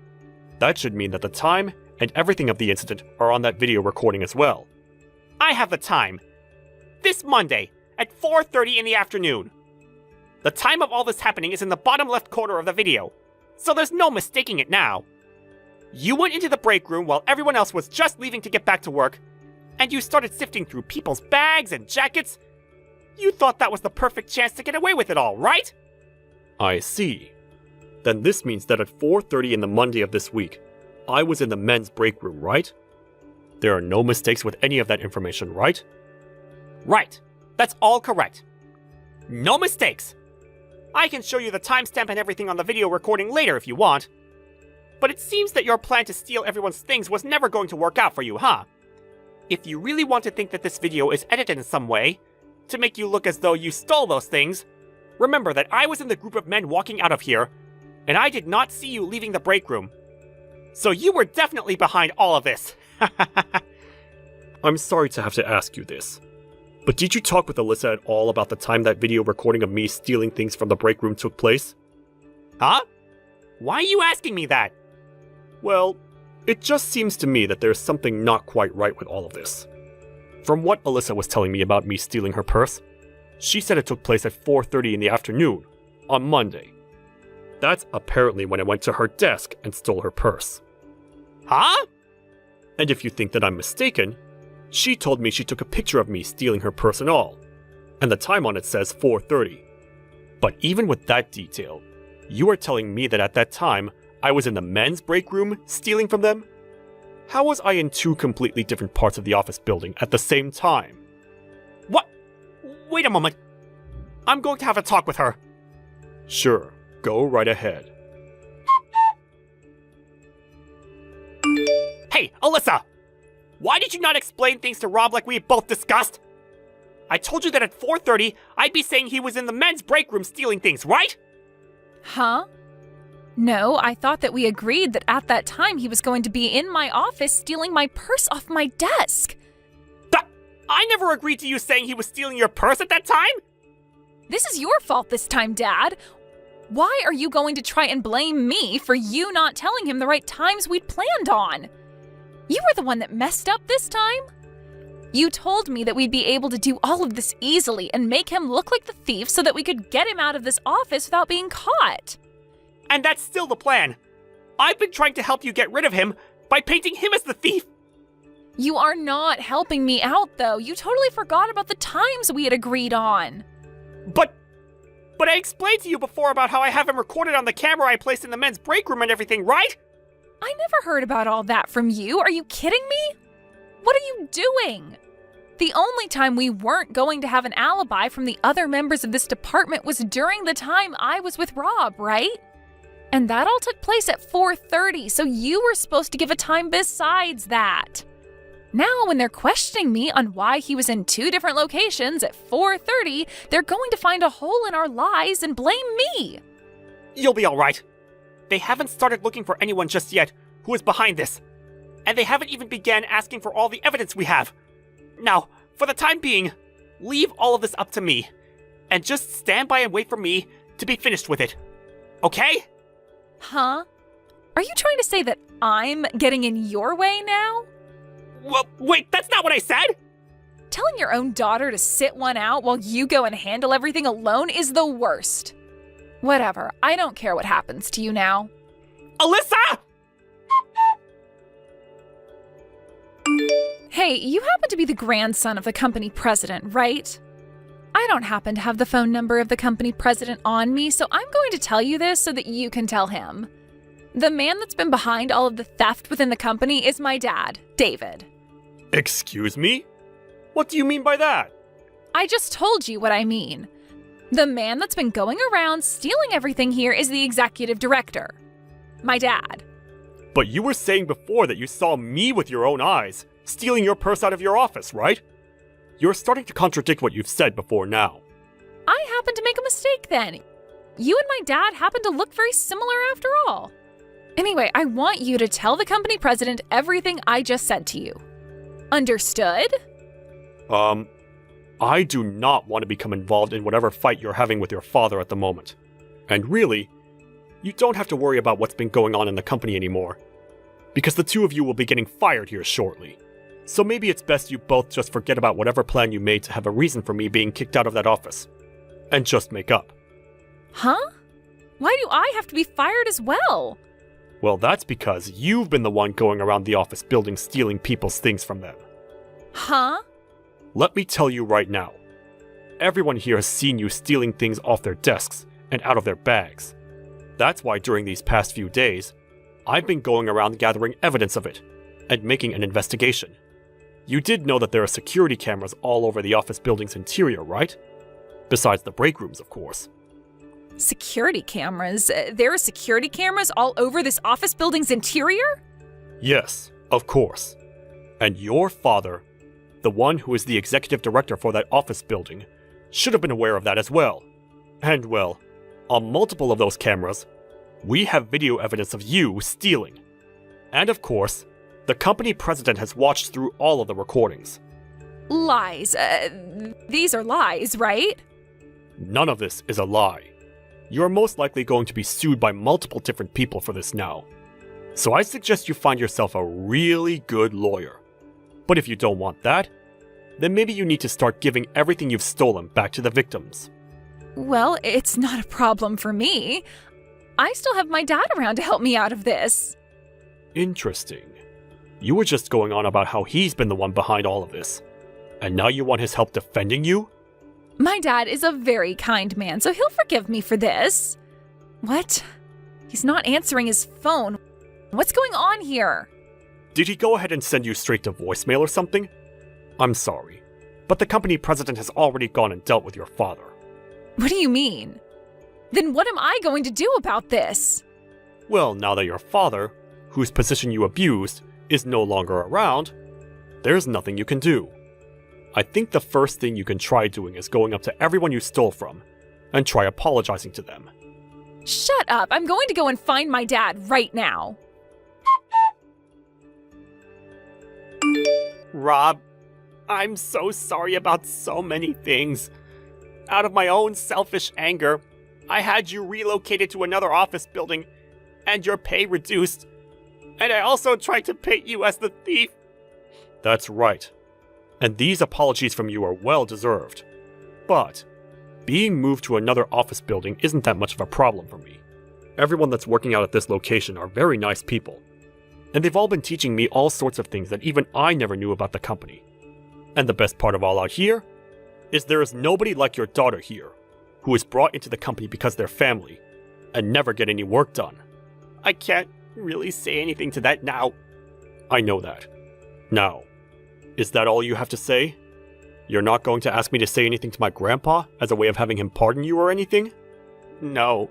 That should mean that the time and everything of the incident are on that video recording as well. I have the time. This Monday, at 4:30 in the afternoon. The time of all this happening is in the bottom left corner of the video, so there's no mistaking it now. You went into the break room while everyone else was just leaving to get back to work, and you started sifting through people's bags and jackets. You thought that was the perfect chance to get away with it all, right? I see. Then this means that at 4:30 in the Monday of this week, I was in the men's break room, right? There are no mistakes with any of that information, right? Right. That's all correct. No mistakes. I can show you the timestamp and everything on the video recording later if you want. But it seems that your plan to steal everyone's things was never going to work out for you, huh? If you really want to think that this video is edited in some way, to make you look as though you stole those things, remember that I was in the group of men walking out of here, and I did not see you leaving the break room. So you were definitely behind all of this. I'm sorry to have to ask you this, but did you talk with Alyssa at all about the time that video recording of me stealing things from the break room took place? Huh? Why are you asking me that? Well, it just seems to me that there's something not quite right with all of this. From what Alyssa was telling me about me stealing her purse, she said it took place at 4:30 in the afternoon, on Monday. That's apparently when I went to her desk and stole her purse. Huh? And if you think that I'm mistaken, she told me she took a picture of me stealing her purse and all, and the time on it says 4:30. But even with that detail, you are telling me that at that time, I was in the men's break room stealing from them? How was I in two completely different parts of the office building at the same time? What? Wait a moment. I'm going to have a talk with her. Sure, go right ahead. Hey, Alyssa! Why did you not explain things to Rob like we both discussed? I told you that at 4:30, I'd be saying he was in the men's break room stealing things, right? Huh? No, I thought that we agreed that at that time he was going to be in my office stealing my purse off my desk. I never agreed to you saying he was stealing your purse at that time? This is your fault this time, Dad. Why are you going to try and blame me for you not telling him the right times we'd planned on? You were the one that messed up this time. You told me that we'd be able to do all of this easily and make him look like the thief so that we could get him out of this office without being caught. And that's still the plan. I've been trying to help you get rid of him by painting him as the thief. You are not helping me out, though. You totally forgot about the times we had agreed on. But I explained to you before about how I have him recorded on the camera I placed in the men's break room and everything, right? I never heard about all that from you. Are you kidding me? What are you doing? The only time we weren't going to have an alibi from the other members of this department was during the time I was with Rob, right? And that all took place at 4:30, so you were supposed to give a time besides that. Now, when they're questioning me on why he was in two different locations at 4:30, they're going to find a hole in our lies and blame me. You'll be all right. They haven't started looking for anyone just yet who is behind this. And they haven't even began asking for all the evidence we have. Now, for the time being, leave all of this up to me. And just stand by and wait for me to be finished with it. Okay? Huh? Are you trying to say that I'm getting in your way now? Well, wait, that's not what I said! Telling your own daughter to sit one out while you go and handle everything alone is the worst. Whatever, I don't care what happens to you now. Alyssa! Hey, you happen to be the grandson of the company president, right? I don't happen to have the phone number of the company president on me, so I'm going to tell you this so that you can tell him. The man that's been behind all of the theft within the company is my dad, David. Excuse me? What do you mean by that? I just told you what I mean. The man that's been going around stealing everything here is the executive director. My dad. But you were saying before that you saw me with your own eyes, stealing your purse out of your office, right? You're starting to contradict what you've said before now. I happened to make a mistake then. You and my dad happen to look very similar after all. Anyway, I want you to tell the company president everything I just said to you. Understood? I do not want to become involved in whatever fight you're having with your father at the moment. And really, you don't have to worry about what's been going on in the company anymore, because the two of you will be getting fired here shortly. So maybe it's best you both just forget about whatever plan you made to have a reason for me being kicked out of that office, and just make up. Huh? Why do I have to be fired as well? Well, that's because you've been the one going around the office building stealing people's things from them. Huh? Let me tell you right now. Everyone here has seen you stealing things off their desks and out of their bags. That's why during these past few days, I've been going around gathering evidence of it and making an investigation. You did know that there are security cameras all over the office building's interior, right? Besides the break rooms, of course. Security cameras? There are security cameras all over this office building's interior? Yes, of course. And your father, the one who is the executive director for that office building, should have been aware of that as well. And well, on multiple of those cameras, we have video evidence of you stealing. And of course, the company president has watched through all of the recordings. Lies. These are lies, right? None of this is a lie. You're most likely going to be sued by multiple different people for this now. So I suggest you find yourself a really good lawyer. But if you don't want that, then maybe you need to start giving everything you've stolen back to the victims. Well, it's not a problem for me. I still have my dad around to help me out of this. Interesting. You were just going on about how he's been the one behind all of this. And now you want his help defending you? My dad is a very kind man, so he'll forgive me for this. What? He's not answering his phone. What's going on here? Did he go ahead and send you straight to voicemail or something? I'm sorry, but the company president has already gone and dealt with your father. What do you mean? Then what am I going to do about this? Well, now that your father, whose position you abused, is no longer around, there's nothing you can do. I think the first thing you can try doing is going up to everyone you stole from and try apologizing to them. Shut up! I'm going to go and find my dad right now. Rob, I'm so sorry about so many things. Out of my own selfish anger, I had you relocated to another office building and your pay reduced. And I also tried to paint you as the thief. That's right. And these apologies from you are well deserved. But being moved to another office building isn't that much of a problem for me. Everyone that's working out at this location are very nice people. And they've all been teaching me all sorts of things that even I never knew about the company. And the best part of all out here is there is nobody like your daughter here who is brought into the company because they're family and never get any work done. I can't really say anything to that now. I know that. Now, is that all you have to say? You're not going to ask me to say anything to my grandpa as a way of having him pardon you or anything? No.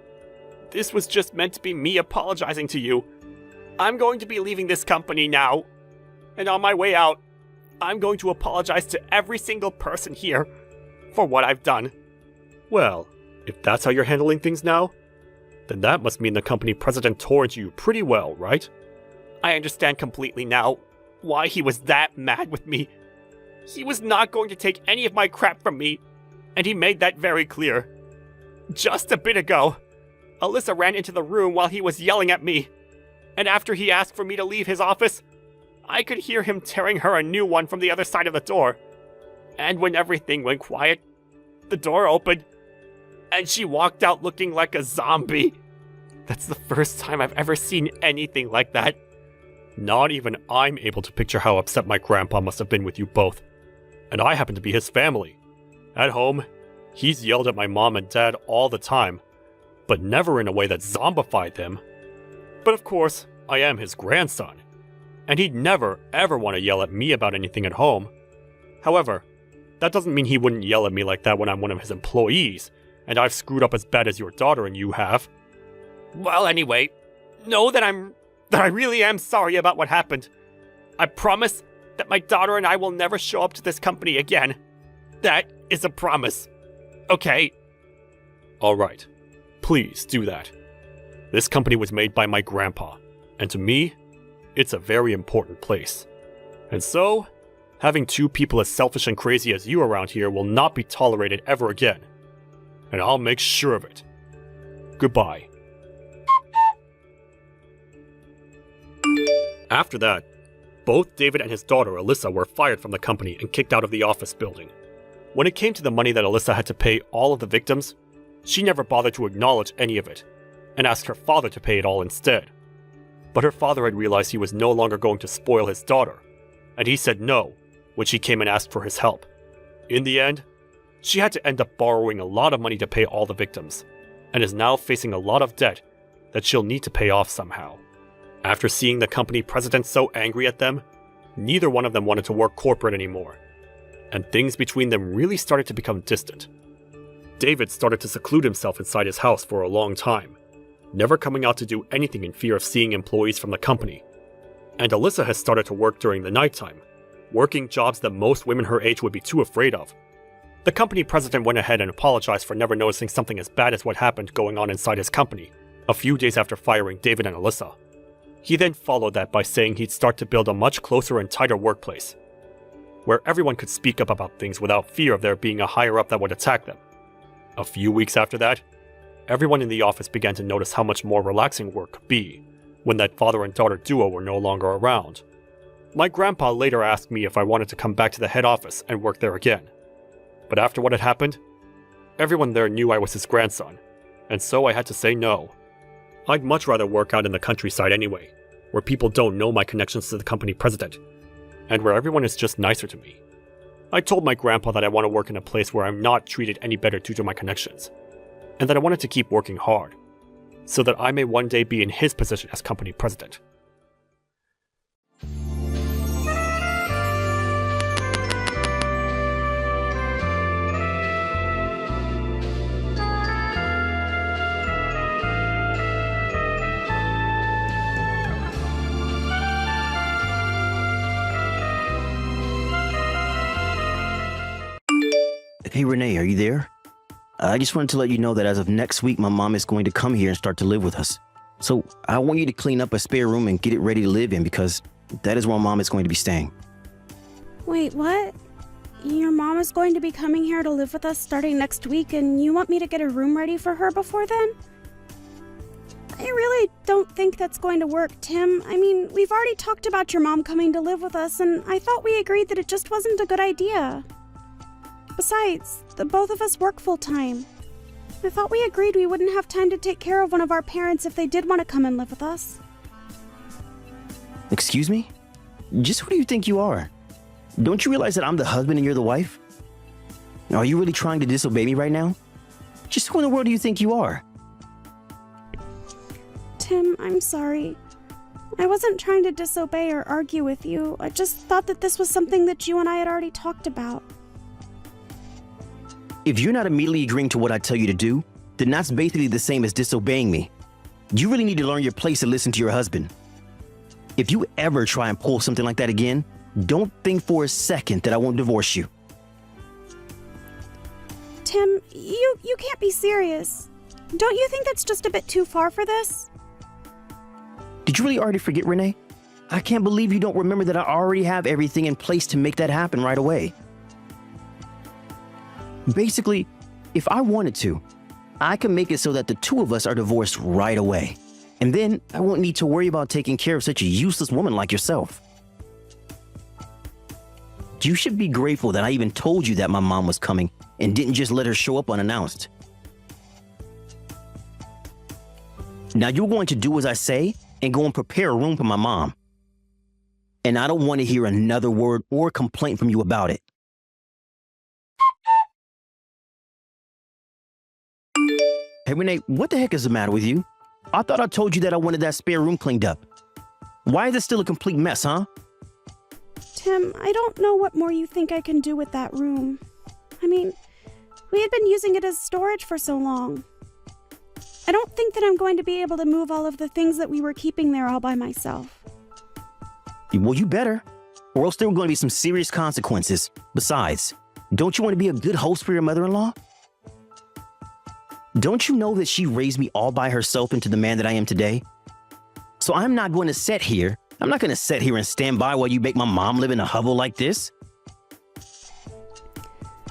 This was just meant to be me apologizing to you. I'm going to be leaving this company now. And on my way out, I'm going to apologize to every single person here for what I've done. Well, if that's how you're handling things now, then that must mean the company president towards you pretty well, right? I understand completely now why he was that mad with me. He was not going to take any of my crap from me, and he made that very clear. Just a bit ago, Alyssa ran into the room while he was yelling at me, and after he asked for me to leave his office, I could hear him tearing her a new one from the other side of the door. And when everything went quiet, the door opened, and she walked out looking like a zombie. That's the first time I've ever seen anything like that. Not even I'm able to picture how upset my grandpa must have been with you both. And I happen to be his family. At home, he's yelled at my mom and dad all the time, but never in a way that zombified them. But of course, I am his grandson, and he'd never ever want to yell at me about anything at home. However, that doesn't mean he wouldn't yell at me like that when I'm one of his employees, and I've screwed up as bad as your daughter and you have. Well, anyway, know that I really am sorry about what happened. I promise that my daughter and I will never show up to this company again. That is a promise. Okay? Alright. Please do that. This company was made by my grandpa, and to me, it's a very important place. And so, having two people as selfish and crazy as you around here will not be tolerated ever again. And I'll make sure of it. Goodbye. After that, both David and his daughter Alyssa were fired from the company and kicked out of the office building. When it came to the money that Alyssa had to pay all of the victims, she never bothered to acknowledge any of it, and asked her father to pay it all instead. But her father had realized he was no longer going to spoil his daughter, and he said no when she came and asked for his help. In the end, she had to end up borrowing a lot of money to pay all the victims, and is now facing a lot of debt that she'll need to pay off somehow. After seeing the company president so angry at them, neither one of them wanted to work corporate anymore, and things between them really started to become distant. David started to seclude himself inside his house for a long time, never coming out to do anything in fear of seeing employees from the company. And Alyssa has started to work during the nighttime, working jobs that most women her age would be too afraid of. The company president went ahead and apologized for never noticing something as bad as what happened going on inside his company a few days after firing David and Alyssa. He then followed that by saying he'd start to build a much closer and tighter workplace, where everyone could speak up about things without fear of there being a higher-up that would attack them. A few weeks after that, everyone in the office began to notice how much more relaxing work could be when that father and daughter duo were no longer around. My grandpa later asked me if I wanted to come back to the head office and work there again. But after what had happened, everyone there knew I was his grandson, and so I had to say no. I'd much rather work out in the countryside anyway, where people don't know my connections to the company president, and where everyone is just nicer to me. I told my grandpa that I want to work in a place where I'm not treated any better due to my connections, and that I wanted to keep working hard, so that I may one day be in his position as company president. Hey Renee, are you there? I just wanted to let you know that as of next week, my mom is going to come here and start to live with us. So I want you to clean up a spare room and get it ready to live in because that is where mom is going to be staying. Wait, what? Your mom is going to be coming here to live with us starting next week, and you want me to get a room ready for her before then? I really don't think that's going to work, Tim. I mean, we've already talked about your mom coming to live with us, and I thought we agreed that it just wasn't a good idea. Besides, the both of us work full-time. I thought we agreed we wouldn't have time to take care of one of our parents if they did want to come and live with us. Excuse me? Just who do you think you are? Don't you realize that I'm the husband and you're the wife? Are you really trying to disobey me right now? Just who in the world do you think you are? Tim, I'm sorry. I wasn't trying to disobey or argue with you. I just thought that this was something that you and I had already talked about. If you're not immediately agreeing to what I tell you to do, then that's basically the same as disobeying me. You really need to learn your place and listen to your husband. If you ever try and pull something like that again, don't think for a second that I won't divorce you. Tim, you can't be serious. Don't you think that's just a bit too far for this? Did you really already forget, Renee? I can't believe you don't remember that I already have everything in place to make that happen right away. Basically, if I wanted to, I can make it so that the two of us are divorced right away. And then I won't need to worry about taking care of such a useless woman like yourself. You should be grateful that I even told you that my mom was coming and didn't just let her show up unannounced. Now you're going to do as I say and go and prepare a room for my mom. And I don't want to hear another word or complaint from you about it. Hey Renee, what the heck is the matter with you? I thought I told you that I wanted that spare room cleaned up. Why is it still a complete mess, huh? Tim, I don't know what more you think I can do with that room. I mean, we had been using it as storage for so long. I don't think that I'm going to be able to move all of the things that we were keeping there all by myself. Well, you better, or else there are going to be some serious consequences. Besides, don't you want to be a good host for your mother-in-law? Don't you know that she raised me all by herself into the man that I am today? So I'm not going to sit here and stand by while you make my mom live in a hovel like this.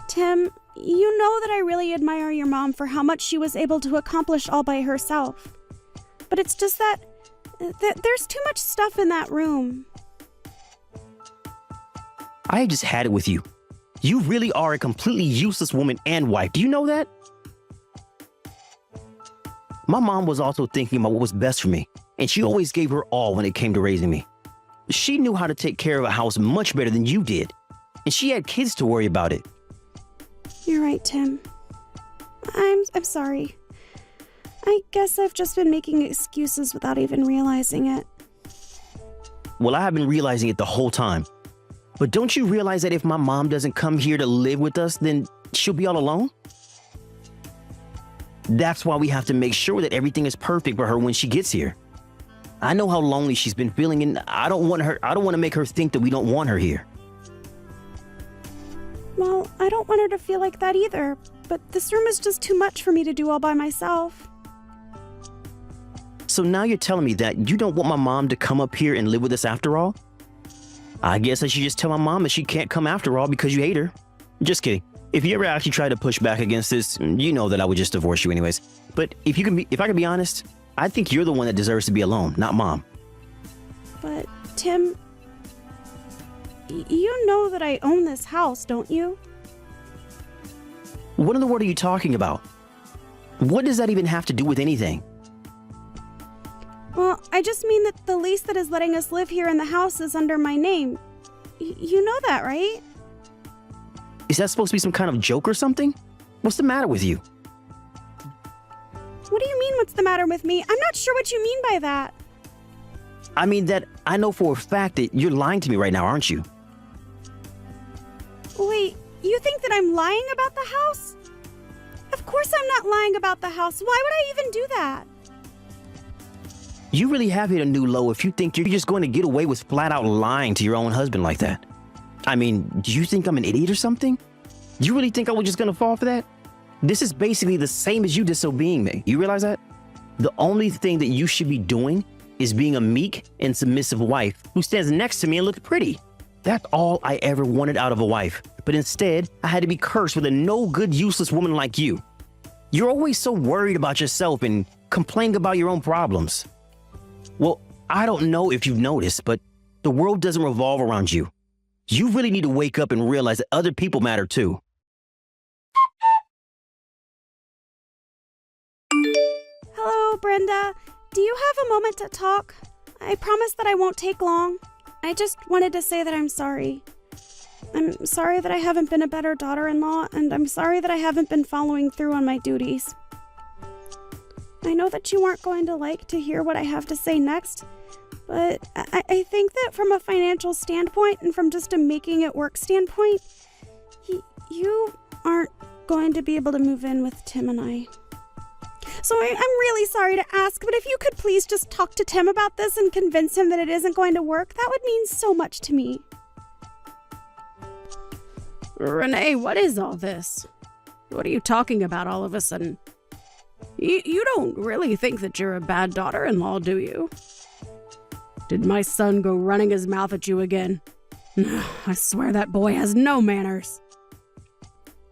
Tim, you know that I really admire your mom for how much she was able to accomplish all by herself. But it's just that there's too much stuff in that room. I just had it with you. You really are a completely useless woman and wife. Do you know that? My mom was also thinking about what was best for me, and she always gave her all when it came to raising me. She knew how to take care of a house much better than you did, and she had kids to worry about it. You're right, Tim. I'm sorry. I guess I've just been making excuses without even realizing it. Well, I have been realizing it the whole time. But don't you realize that if my mom doesn't come here to live with us, then she'll be all alone? That's why we have to make sure that everything is perfect for her when she gets here. I know how lonely she's been feeling, and I don't want to make her think that we don't want her here. Well, I don't want her to feel like that either, but this room is just too much for me to do all by myself. So now you're telling me that you don't want my mom to come up here and live with us after all? I guess I should just tell my mom that she can't come after all because you hate her. Just kidding. If you ever actually try to push back against this, you know that I would just divorce you anyways. But if I can be honest, I think you're the one that deserves to be alone, not Mom. But, Tim, you know that I own this house, don't you? What in the world are you talking about? What does that even have to do with anything? Well, I just mean that the lease that is letting us live here in the house is under my name. You know that, right? Is that supposed to be some kind of joke or something? What's the matter with you? What do you mean, what's the matter with me? I'm not sure what you mean by that. I mean that I know for a fact that you're lying to me right now, aren't you? Wait, you think that I'm lying about the house? Of course I'm not lying about the house. Why would I even do that? You really have hit a new low if you think you're just going to get away with flat out lying to your own husband like that. I mean, do you think I'm an idiot or something? Do you really think I was just going to fall for that? This is basically the same as you disobeying me. You realize that? The only thing that you should be doing is being a meek and submissive wife who stands next to me and looks pretty. That's all I ever wanted out of a wife. But instead, I had to be cursed with a no good, useless woman like you. You're always so worried about yourself and complaining about your own problems. Well, I don't know if you've noticed, but the world doesn't revolve around you. You really need to wake up and realize that other people matter too. Hello, Brenda. Do you have a moment to talk? I promise that I won't take long. I just wanted to say that I'm sorry. I'm sorry that I haven't been a better daughter-in-law, and I'm sorry that I haven't been following through on my duties. I know that you aren't going to like to hear what I have to say next, but I think that from a financial standpoint and from just a making it work standpoint, you aren't going to be able to move in with Tim and I. So I'm really sorry to ask, but if you could please just talk to Tim about this and convince him that it isn't going to work, that would mean so much to me. Renee, what is all this? What are you talking about all of a sudden? You don't really think that you're a bad daughter-in-law, do you? Did my son go running his mouth at you again? I swear that boy has no manners.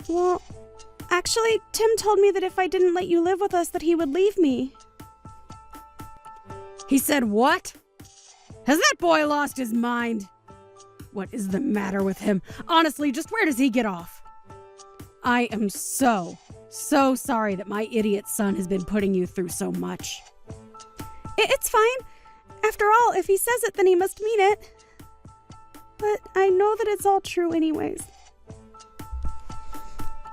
Well, actually, Tim told me that if I didn't let you live with us, that he would leave me. He said what? Has that boy lost his mind? What is the matter with him? Honestly, just where does he get off? I am so sorry that my idiot son has been putting you through so much. It's fine. After all, if he says it, then he must mean it. But I know that it's all true anyways.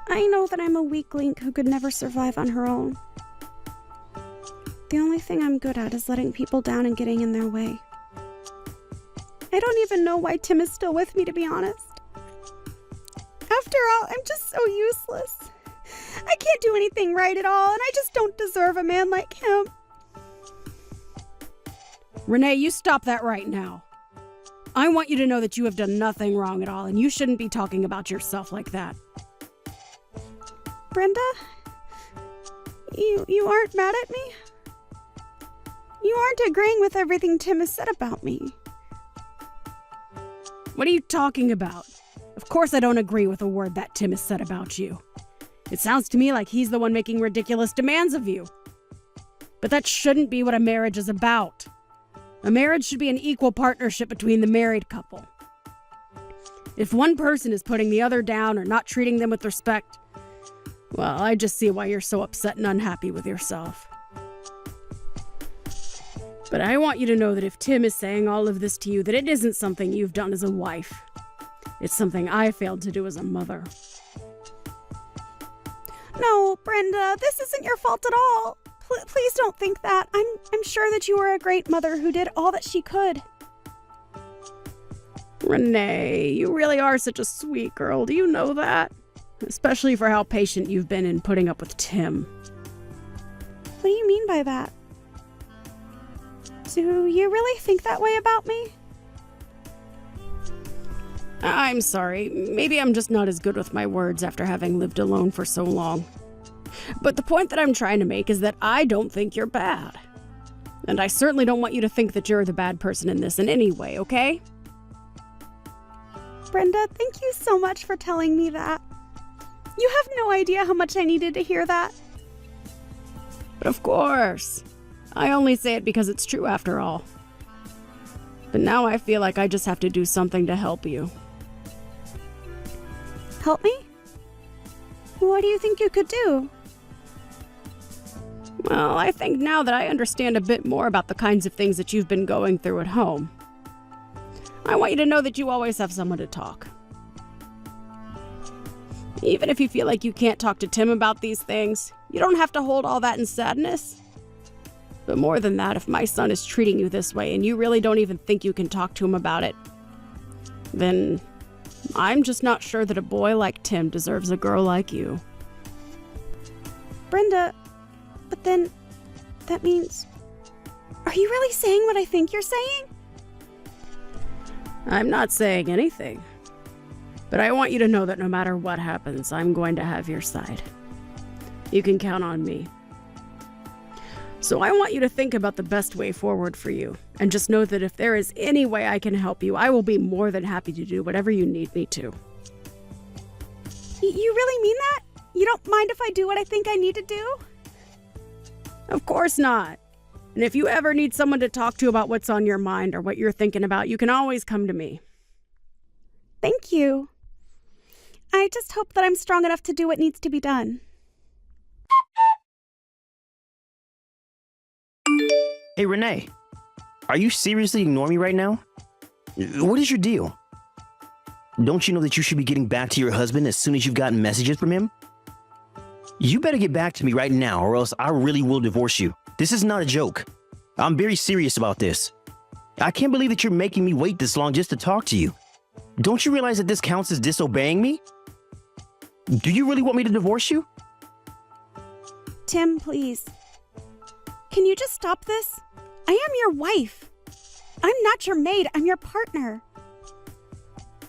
I know that I'm a weak link who could never survive on her own. The only thing I'm good at is letting people down and getting in their way. I don't even know why Tim is still with me, to be honest. After all, I'm just so useless. I can't do anything right at all, and I just don't deserve a man like him. Renee, you stop that right now. I want you to know that you have done nothing wrong at all, and you shouldn't be talking about yourself like that. Brenda? You aren't mad at me? You aren't agreeing with everything Tim has said about me. What are you talking about? Of course I don't agree with a word that Tim has said about you. It sounds to me like he's the one making ridiculous demands of you. But that shouldn't be what a marriage is about. A marriage should be an equal partnership between the married couple. If one person is putting the other down or not treating them with respect, well, I just see why you're so upset and unhappy with yourself. But I want you to know that if Tim is saying all of this to you, that it isn't something you've done as a wife. It's something I failed to do as a mother. No, Brenda, this isn't your fault at all. Please don't think that. I'm sure that you were a great mother who did all that she could. Renee, you really are such a sweet girl. Do you know that? Especially for how patient you've been in putting up with Tim. What do you mean by that? Do you really think that way about me? I'm sorry. Maybe I'm just not as good with my words after having lived alone for so long. But the point that I'm trying to make is that I don't think you're bad. And I certainly don't want you to think that you're the bad person in this in any way, okay? Brenda, thank you so much for telling me that. You have no idea how much I needed to hear that. Of course. I only say it because it's true after all. But now I feel like I just have to do something to help you. Help me? What do you think you could do? Well, I think now that I understand a bit more about the kinds of things that you've been going through at home, I want you to know that you always have someone to talk. Even if you feel like you can't talk to Tim about these things, you don't have to hold all that in sadness. But more than that, if my son is treating you this way and you really don't even think you can talk to him about it, then I'm just not sure that a boy like Tim deserves a girl like you. Brenda, but then that means... Are you really saying what I think you're saying? I'm not saying anything. But I want you to know that no matter what happens, I'm going to have your side. You can count on me. So I want you to think about the best way forward for you, and just know that if there is any way I can help you, I will be more than happy to do whatever you need me to. You really mean that? You don't mind if I do what I think I need to do? Of course not. And if you ever need someone to talk to about what's on your mind or what you're thinking about, you can always come to me. Thank you. I just hope that I'm strong enough to do what needs to be done. Hey, Renee, are you seriously ignoring me right now? What is your deal? Don't you know that you should be getting back to your husband as soon as you've gotten messages from him? You better get back to me right now or else I really will divorce you. This is not a joke. I'm very serious about this. I can't believe that you're making me wait this long just to talk to you. Don't you realize that this counts as disobeying me? Do you really want me to divorce you? Tim, please. Can you just stop this? I am your wife. I'm not your maid, I'm your partner.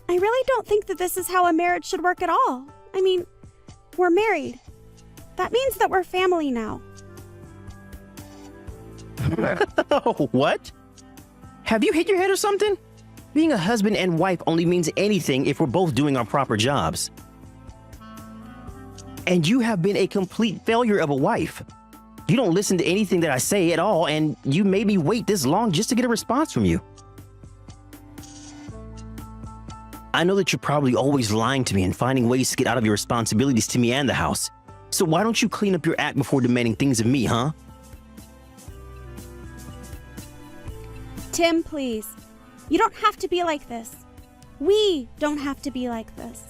I really don't think that this is how a marriage should work at all. I mean, we're married. That means that we're family now. What? Have you hit your head or something? Being a husband and wife only means anything if we're both doing our proper jobs. And you have been a complete failure of a wife. You don't listen to anything that I say at all, and you made me wait this long just to get a response from you. I know that you're probably always lying to me and finding ways to get out of your responsibilities to me and the house. So why don't you clean up your act before demanding things of me, huh? Tim, please. You don't have to be like this. We don't have to be like this.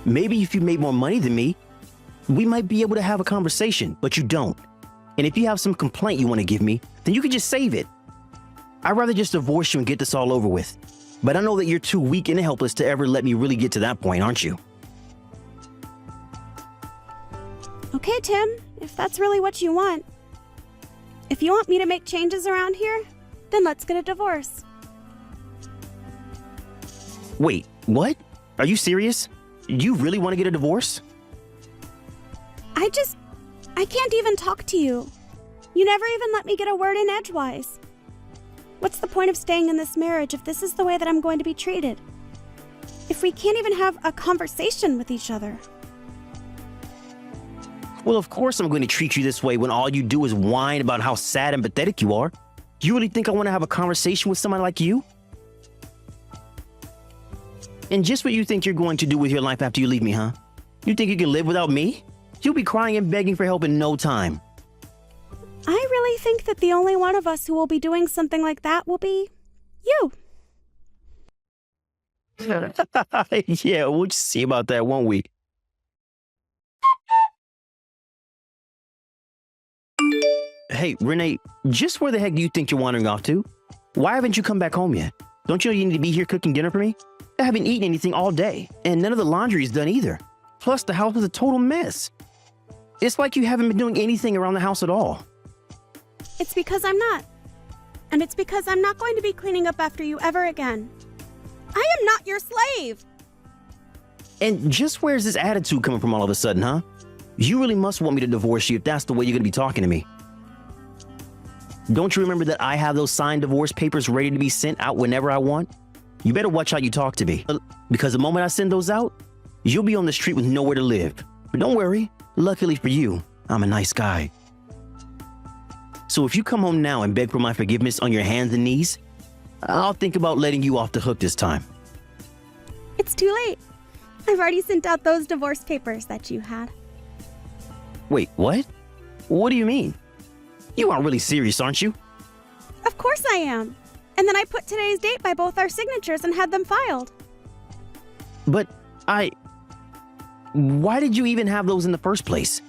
Maybe if you made more money than me, we might be able to have a conversation, but you don't. And if you have some complaint you want to give me, then you can just save it. I'd rather just divorce you and get this all over with. But I know that you're too weak and helpless to ever let me really get to that point, aren't you? Okay, Tim, if that's really what you want. If you want me to make changes around here, then let's get a divorce. Wait, what? Are you serious? You really want to get a divorce? I can't even talk to you. You never even let me get a word in edgewise. What's the point of staying in this marriage if this is the way that I'm going to be treated? If we can't even have a conversation with each other? Well, of course I'm going to treat you this way when all you do is whine about how sad and pathetic you are. You really think I want to have a conversation with someone like you? And just what you think you're going to do with your life after you leave me, huh? You think you can live without me? You'll be crying and begging for help in no time. I really think that the only one of us who will be doing something like that will be you. Yeah, we'll just see about that, won't we? Hey, Renee, just where the heck do you think you're wandering off to? Why haven't you come back home yet? Don't you know you need to be here cooking dinner for me? I haven't eaten anything all day, and none of the laundry is done either. Plus, the house is a total mess. It's like you haven't been doing anything around the house at all. It's because I'm not. And it's because I'm not going to be cleaning up after you ever again. I am not your slave! And just where's this attitude coming from all of a sudden, huh? You really must want me to divorce you if that's the way you're gonna be talking to me. Don't you remember that I have those signed divorce papers ready to be sent out whenever I want? You better watch how you talk to me, because the moment I send those out, you'll be on the street with nowhere to live. But don't worry, luckily for you, I'm a nice guy. So if you come home now and beg for my forgiveness on your hands and knees, I'll think about letting you off the hook this time. It's too late. I've already sent out those divorce papers that you had. Wait, what? What do you mean? You aren't really serious, aren't you? Of course I am. And then I put today's date by both our signatures and had them filed. But why did you even have those in the first place?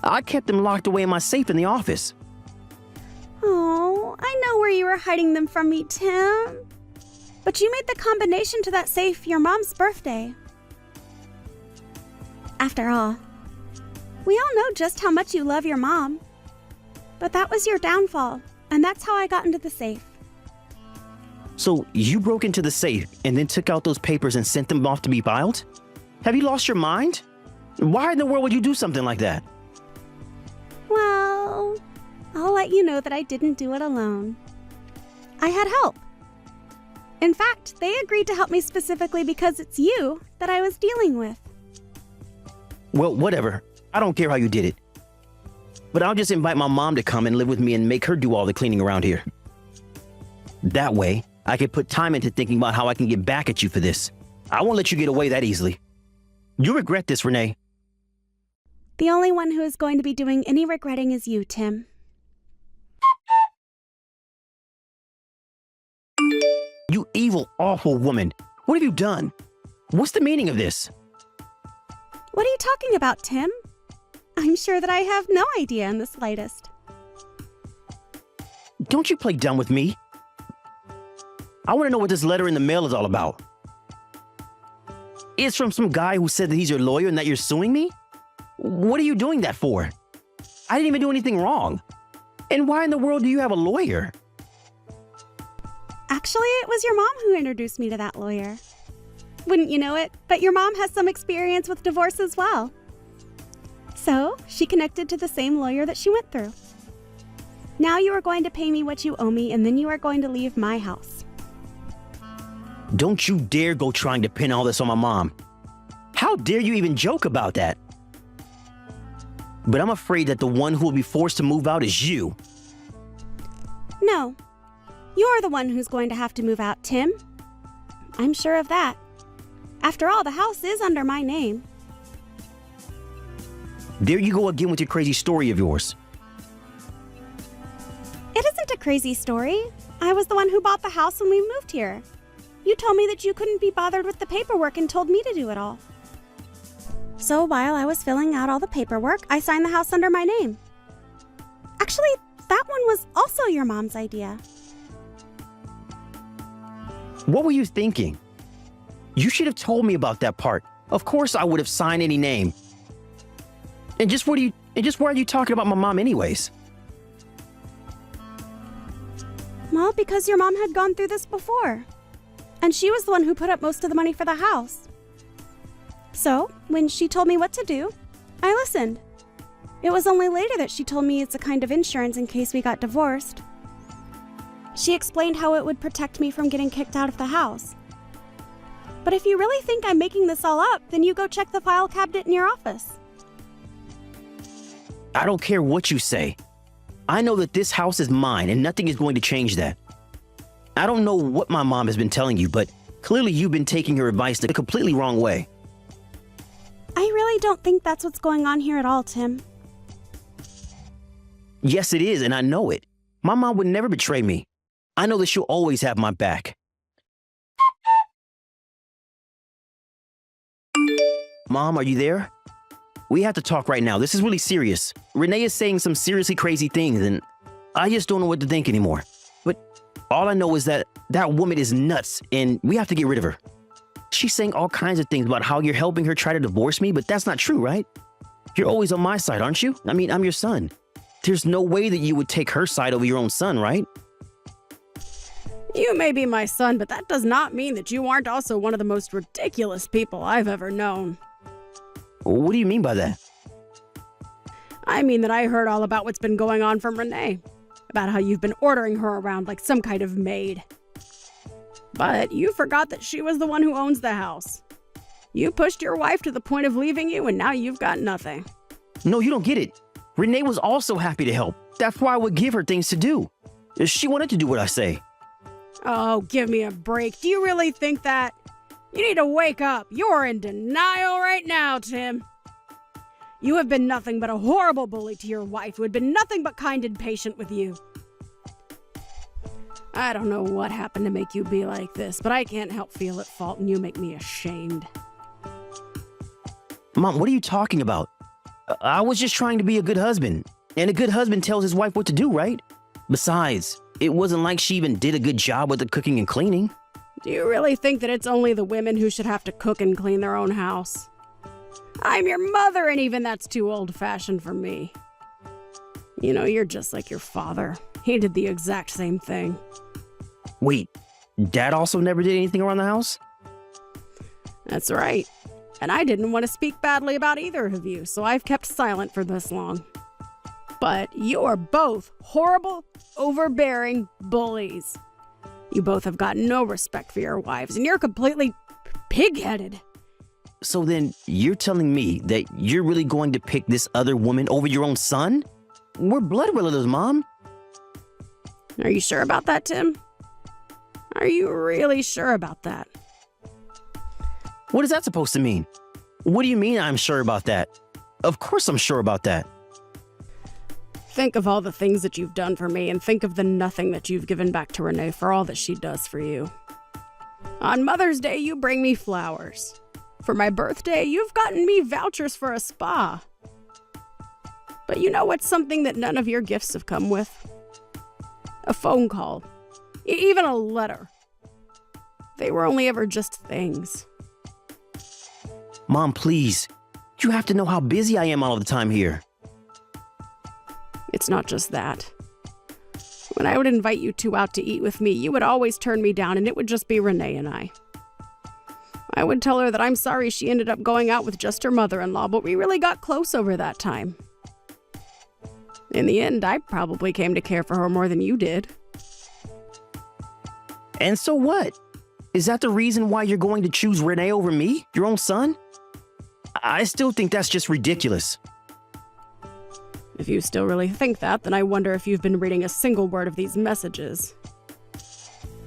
I kept them locked away in my safe in the office. Oh, I know where you were hiding them from me, Tim. But you made the combination to that safe your mom's birthday. After all, we all know just how much you love your mom. But that was your downfall, and that's how I got into the safe. So you broke into the safe and then took out those papers and sent them off to be filed? Have you lost your mind? Why in the world would you do something like that? Well, I'll let you know that I didn't do it alone. I had help. In fact, they agreed to help me specifically because it's you that I was dealing with. Well, whatever. I don't care how you did it. But I'll just invite my mom to come and live with me and make her do all the cleaning around here. That way, I can put time into thinking about how I can get back at you for this. I won't let you get away that easily. You regret this, Renee. The only one who is going to be doing any regretting is you, Tim. You evil, awful woman. What have you done? What's the meaning of this? What are you talking about, Tim? I'm sure that I have no idea in the slightest. Don't you play dumb with me. I want to know what this letter in the mail is all about. It's from some guy who said that he's your lawyer and that you're suing me? What are you doing that for? I didn't even do anything wrong. And why in the world do you have a lawyer? Actually, it was your mom who introduced me to that lawyer. Wouldn't you know it, but your mom has some experience with divorce as well. So, she connected to the same lawyer that she went through. Now you are going to pay me what you owe me, and then you are going to leave my house. Don't you dare go trying to pin all this on my mom. How dare you even joke about that? But I'm afraid that the one who will be forced to move out is you. No, you're the one who's going to have to move out, Tim. I'm sure of that. After all, the house is under my name. There you go again with your crazy story of yours. It isn't a crazy story. I was the one who bought the house when we moved here. You told me that you couldn't be bothered with the paperwork and told me to do it all. So while I was filling out all the paperwork, I signed the house under my name. Actually, that one was also your mom's idea. What were you thinking? You should have told me about that part. Of course I would have signed any name. And just why are you talking about my mom anyways? Well, because your mom had gone through this before. And she was the one who put up most of the money for the house. So, when she told me what to do, I listened. It was only later that she told me it's a kind of insurance in case we got divorced. She explained how it would protect me from getting kicked out of the house. But if you really think I'm making this all up, then you go check the file cabinet in your office. I don't care what you say. I know that this house is mine and nothing is going to change that. I don't know what my mom has been telling you, but clearly you've been taking her advice the completely wrong way. I really don't think that's what's going on here at all, Tim. Yes, it is, and I know it. My mom would never betray me. I know that she'll always have my back. Mom, are you there? We have to talk right now. This is really serious. Renee is saying some seriously crazy things, and I just don't know what to think anymore. But all I know is that that woman is nuts, and we have to get rid of her. She's saying all kinds of things about how you're helping her try to divorce me, but that's not true, right? You're always on my side, aren't you? I mean, I'm your son. There's no way that you would take her side over your own son, right? You may be my son, but that does not mean that you aren't also one of the most ridiculous people I've ever known. What do you mean by that? I mean that I heard all about what's been going on from Renee. About how you've been ordering her around like some kind of maid. But you forgot that she was the one who owns the house. You pushed your wife to the point of leaving you, and now you've got nothing. No, you don't get it. Renee was also happy to help. That's why I would give her things to do. She wanted to do what I say. Oh, give me a break. Do you really think that? You need to wake up. You're in denial right now, Tim. You have been nothing but a horrible bully to your wife who had been nothing but kind and patient with you. I don't know what happened to make you be like this, but I can't help feel at fault and you make me ashamed. Mom, what are you talking about? I was just trying to be a good husband. And a good husband tells his wife what to do, right? Besides, it wasn't like she even did a good job with the cooking and cleaning. Do you really think that it's only the women who should have to cook and clean their own house? I'm your mother, and even that's too old-fashioned for me. You know, you're just like your father. He did the exact same thing. Wait, Dad also never did anything around the house? That's right. And I didn't want to speak badly about either of you, so I've kept silent for this long. But you are both horrible, overbearing bullies. You both have got no respect for your wives, and you're completely pig-headed. So then, you're telling me that you're really going to pick this other woman over your own son? We're blood relatives, Mom. Are you sure about that, Tim? Are you really sure about that? What is that supposed to mean? What do you mean I'm sure about that? Of course I'm sure about that. Think of all the things that you've done for me, and think of the nothing that you've given back to Renee for all that she does for you. On Mother's Day, you bring me flowers. For my birthday, you've gotten me vouchers for a spa. But you know what's something that none of your gifts have come with? A phone call. Even a letter. They were only ever just things. Mom, please. You have to know how busy I am all of the time here. It's not just that. When I would invite you two out to eat with me, you would always turn me down, and it would just be Renee and I. I would tell her that I'm sorry she ended up going out with just her mother-in-law, but we really got close over that time. In the end, I probably came to care for her more than you did. And so what? Is that the reason why you're going to choose Renee over me, your own son? I still think that's just ridiculous. If you still really think that, then I wonder if you've been reading a single word of these messages.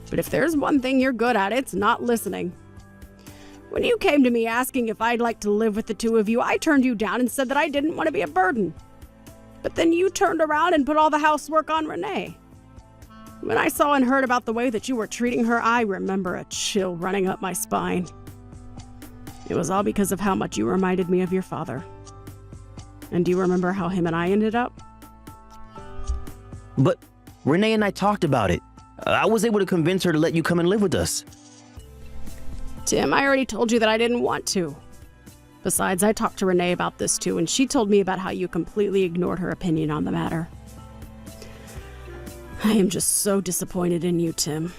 But if there's one thing you're good at, it's not listening. When you came to me asking if I'd like to live with the two of you, I turned you down and said that I didn't want to be a burden. But then you turned around and put all the housework on Renee. When I saw and heard about the way that you were treating her, I remember a chill running up my spine. It was all because of how much you reminded me of your father. And do you remember how him and I ended up? But Renee and I talked about it. I was able to convince her to let you come and live with us. Tim, I already told you that I didn't want to. Besides, I talked to Renee about this too, and she told me about how you completely ignored her opinion on the matter. I am just so disappointed in you, Tim.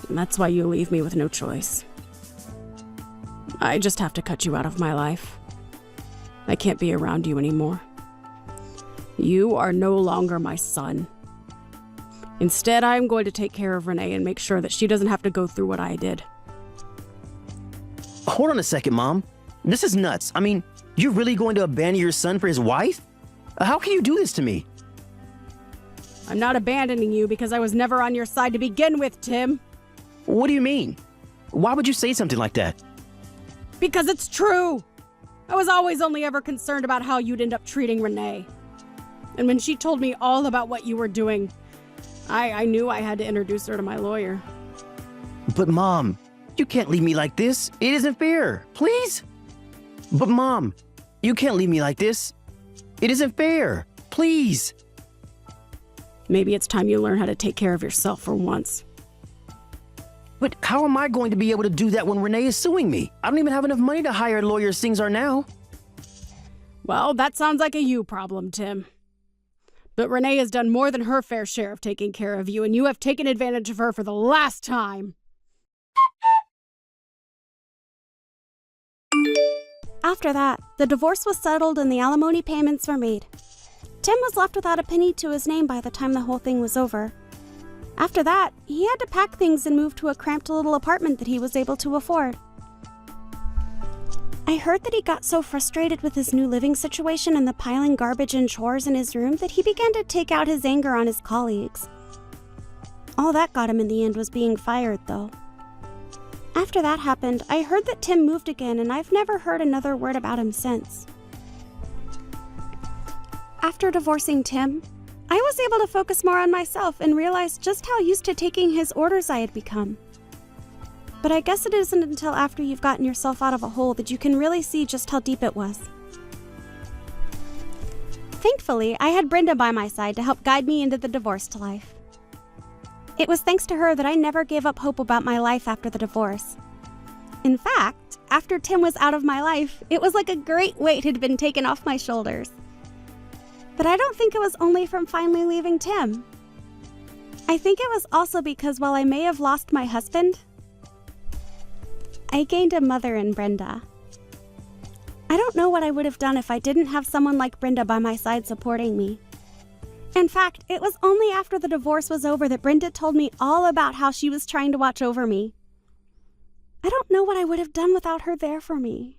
And that's why you leave me with no choice. I just have to cut you out of my life. I can't be around you anymore. You are no longer my son. Instead, I'm going to take care of Renee and make sure that she doesn't have to go through what I did. Hold on a second, Mom. This is nuts. I mean, you're really going to abandon your son for his wife? How can you do this to me? I'm not abandoning you because I was never on your side to begin with, Tim. What do you mean? Why would you say something like that? Because it's true. I was always only ever concerned about how you'd end up treating Renee. And when she told me all about what you were doing, I knew I had to introduce her to my lawyer. But Mom, you can't leave me like this. It isn't fair. Please? But Mom, you can't leave me like this. It isn't fair. Please. Maybe it's time you learn how to take care of yourself for once. But how am I going to be able to do that when Renee is suing me? I don't even have enough money to hire a lawyer as things are now. Well, that sounds like a you problem, Tim. But Renee has done more than her fair share of taking care of you, and you have taken advantage of her for the last time. After that, the divorce was settled and the alimony payments were made. Tim was left without a penny to his name by the time the whole thing was over. After that, he had to pack things and move to a cramped little apartment that he was able to afford. I heard that he got so frustrated with his new living situation and the piling garbage and chores in his room that he began to take out his anger on his colleagues. All that got him in the end was being fired, though. After that happened, I heard that Tim moved again, and I've never heard another word about him since. After divorcing Tim, I was able to focus more on myself and realize just how used to taking his orders I had become. But I guess it isn't until after you've gotten yourself out of a hole that you can really see just how deep it was. Thankfully, I had Brenda by my side to help guide me into the divorced life. It was thanks to her that I never gave up hope about my life after the divorce. In fact, after Tim was out of my life, it was like a great weight had been taken off my shoulders. But I don't think it was only from finally leaving Tim. I think it was also because while I may have lost my husband, I gained a mother in Brenda. I don't know what I would have done if I didn't have someone like Brenda by my side supporting me. In fact, it was only after the divorce was over that Brenda told me all about how she was trying to watch over me. I don't know what I would have done without her there for me.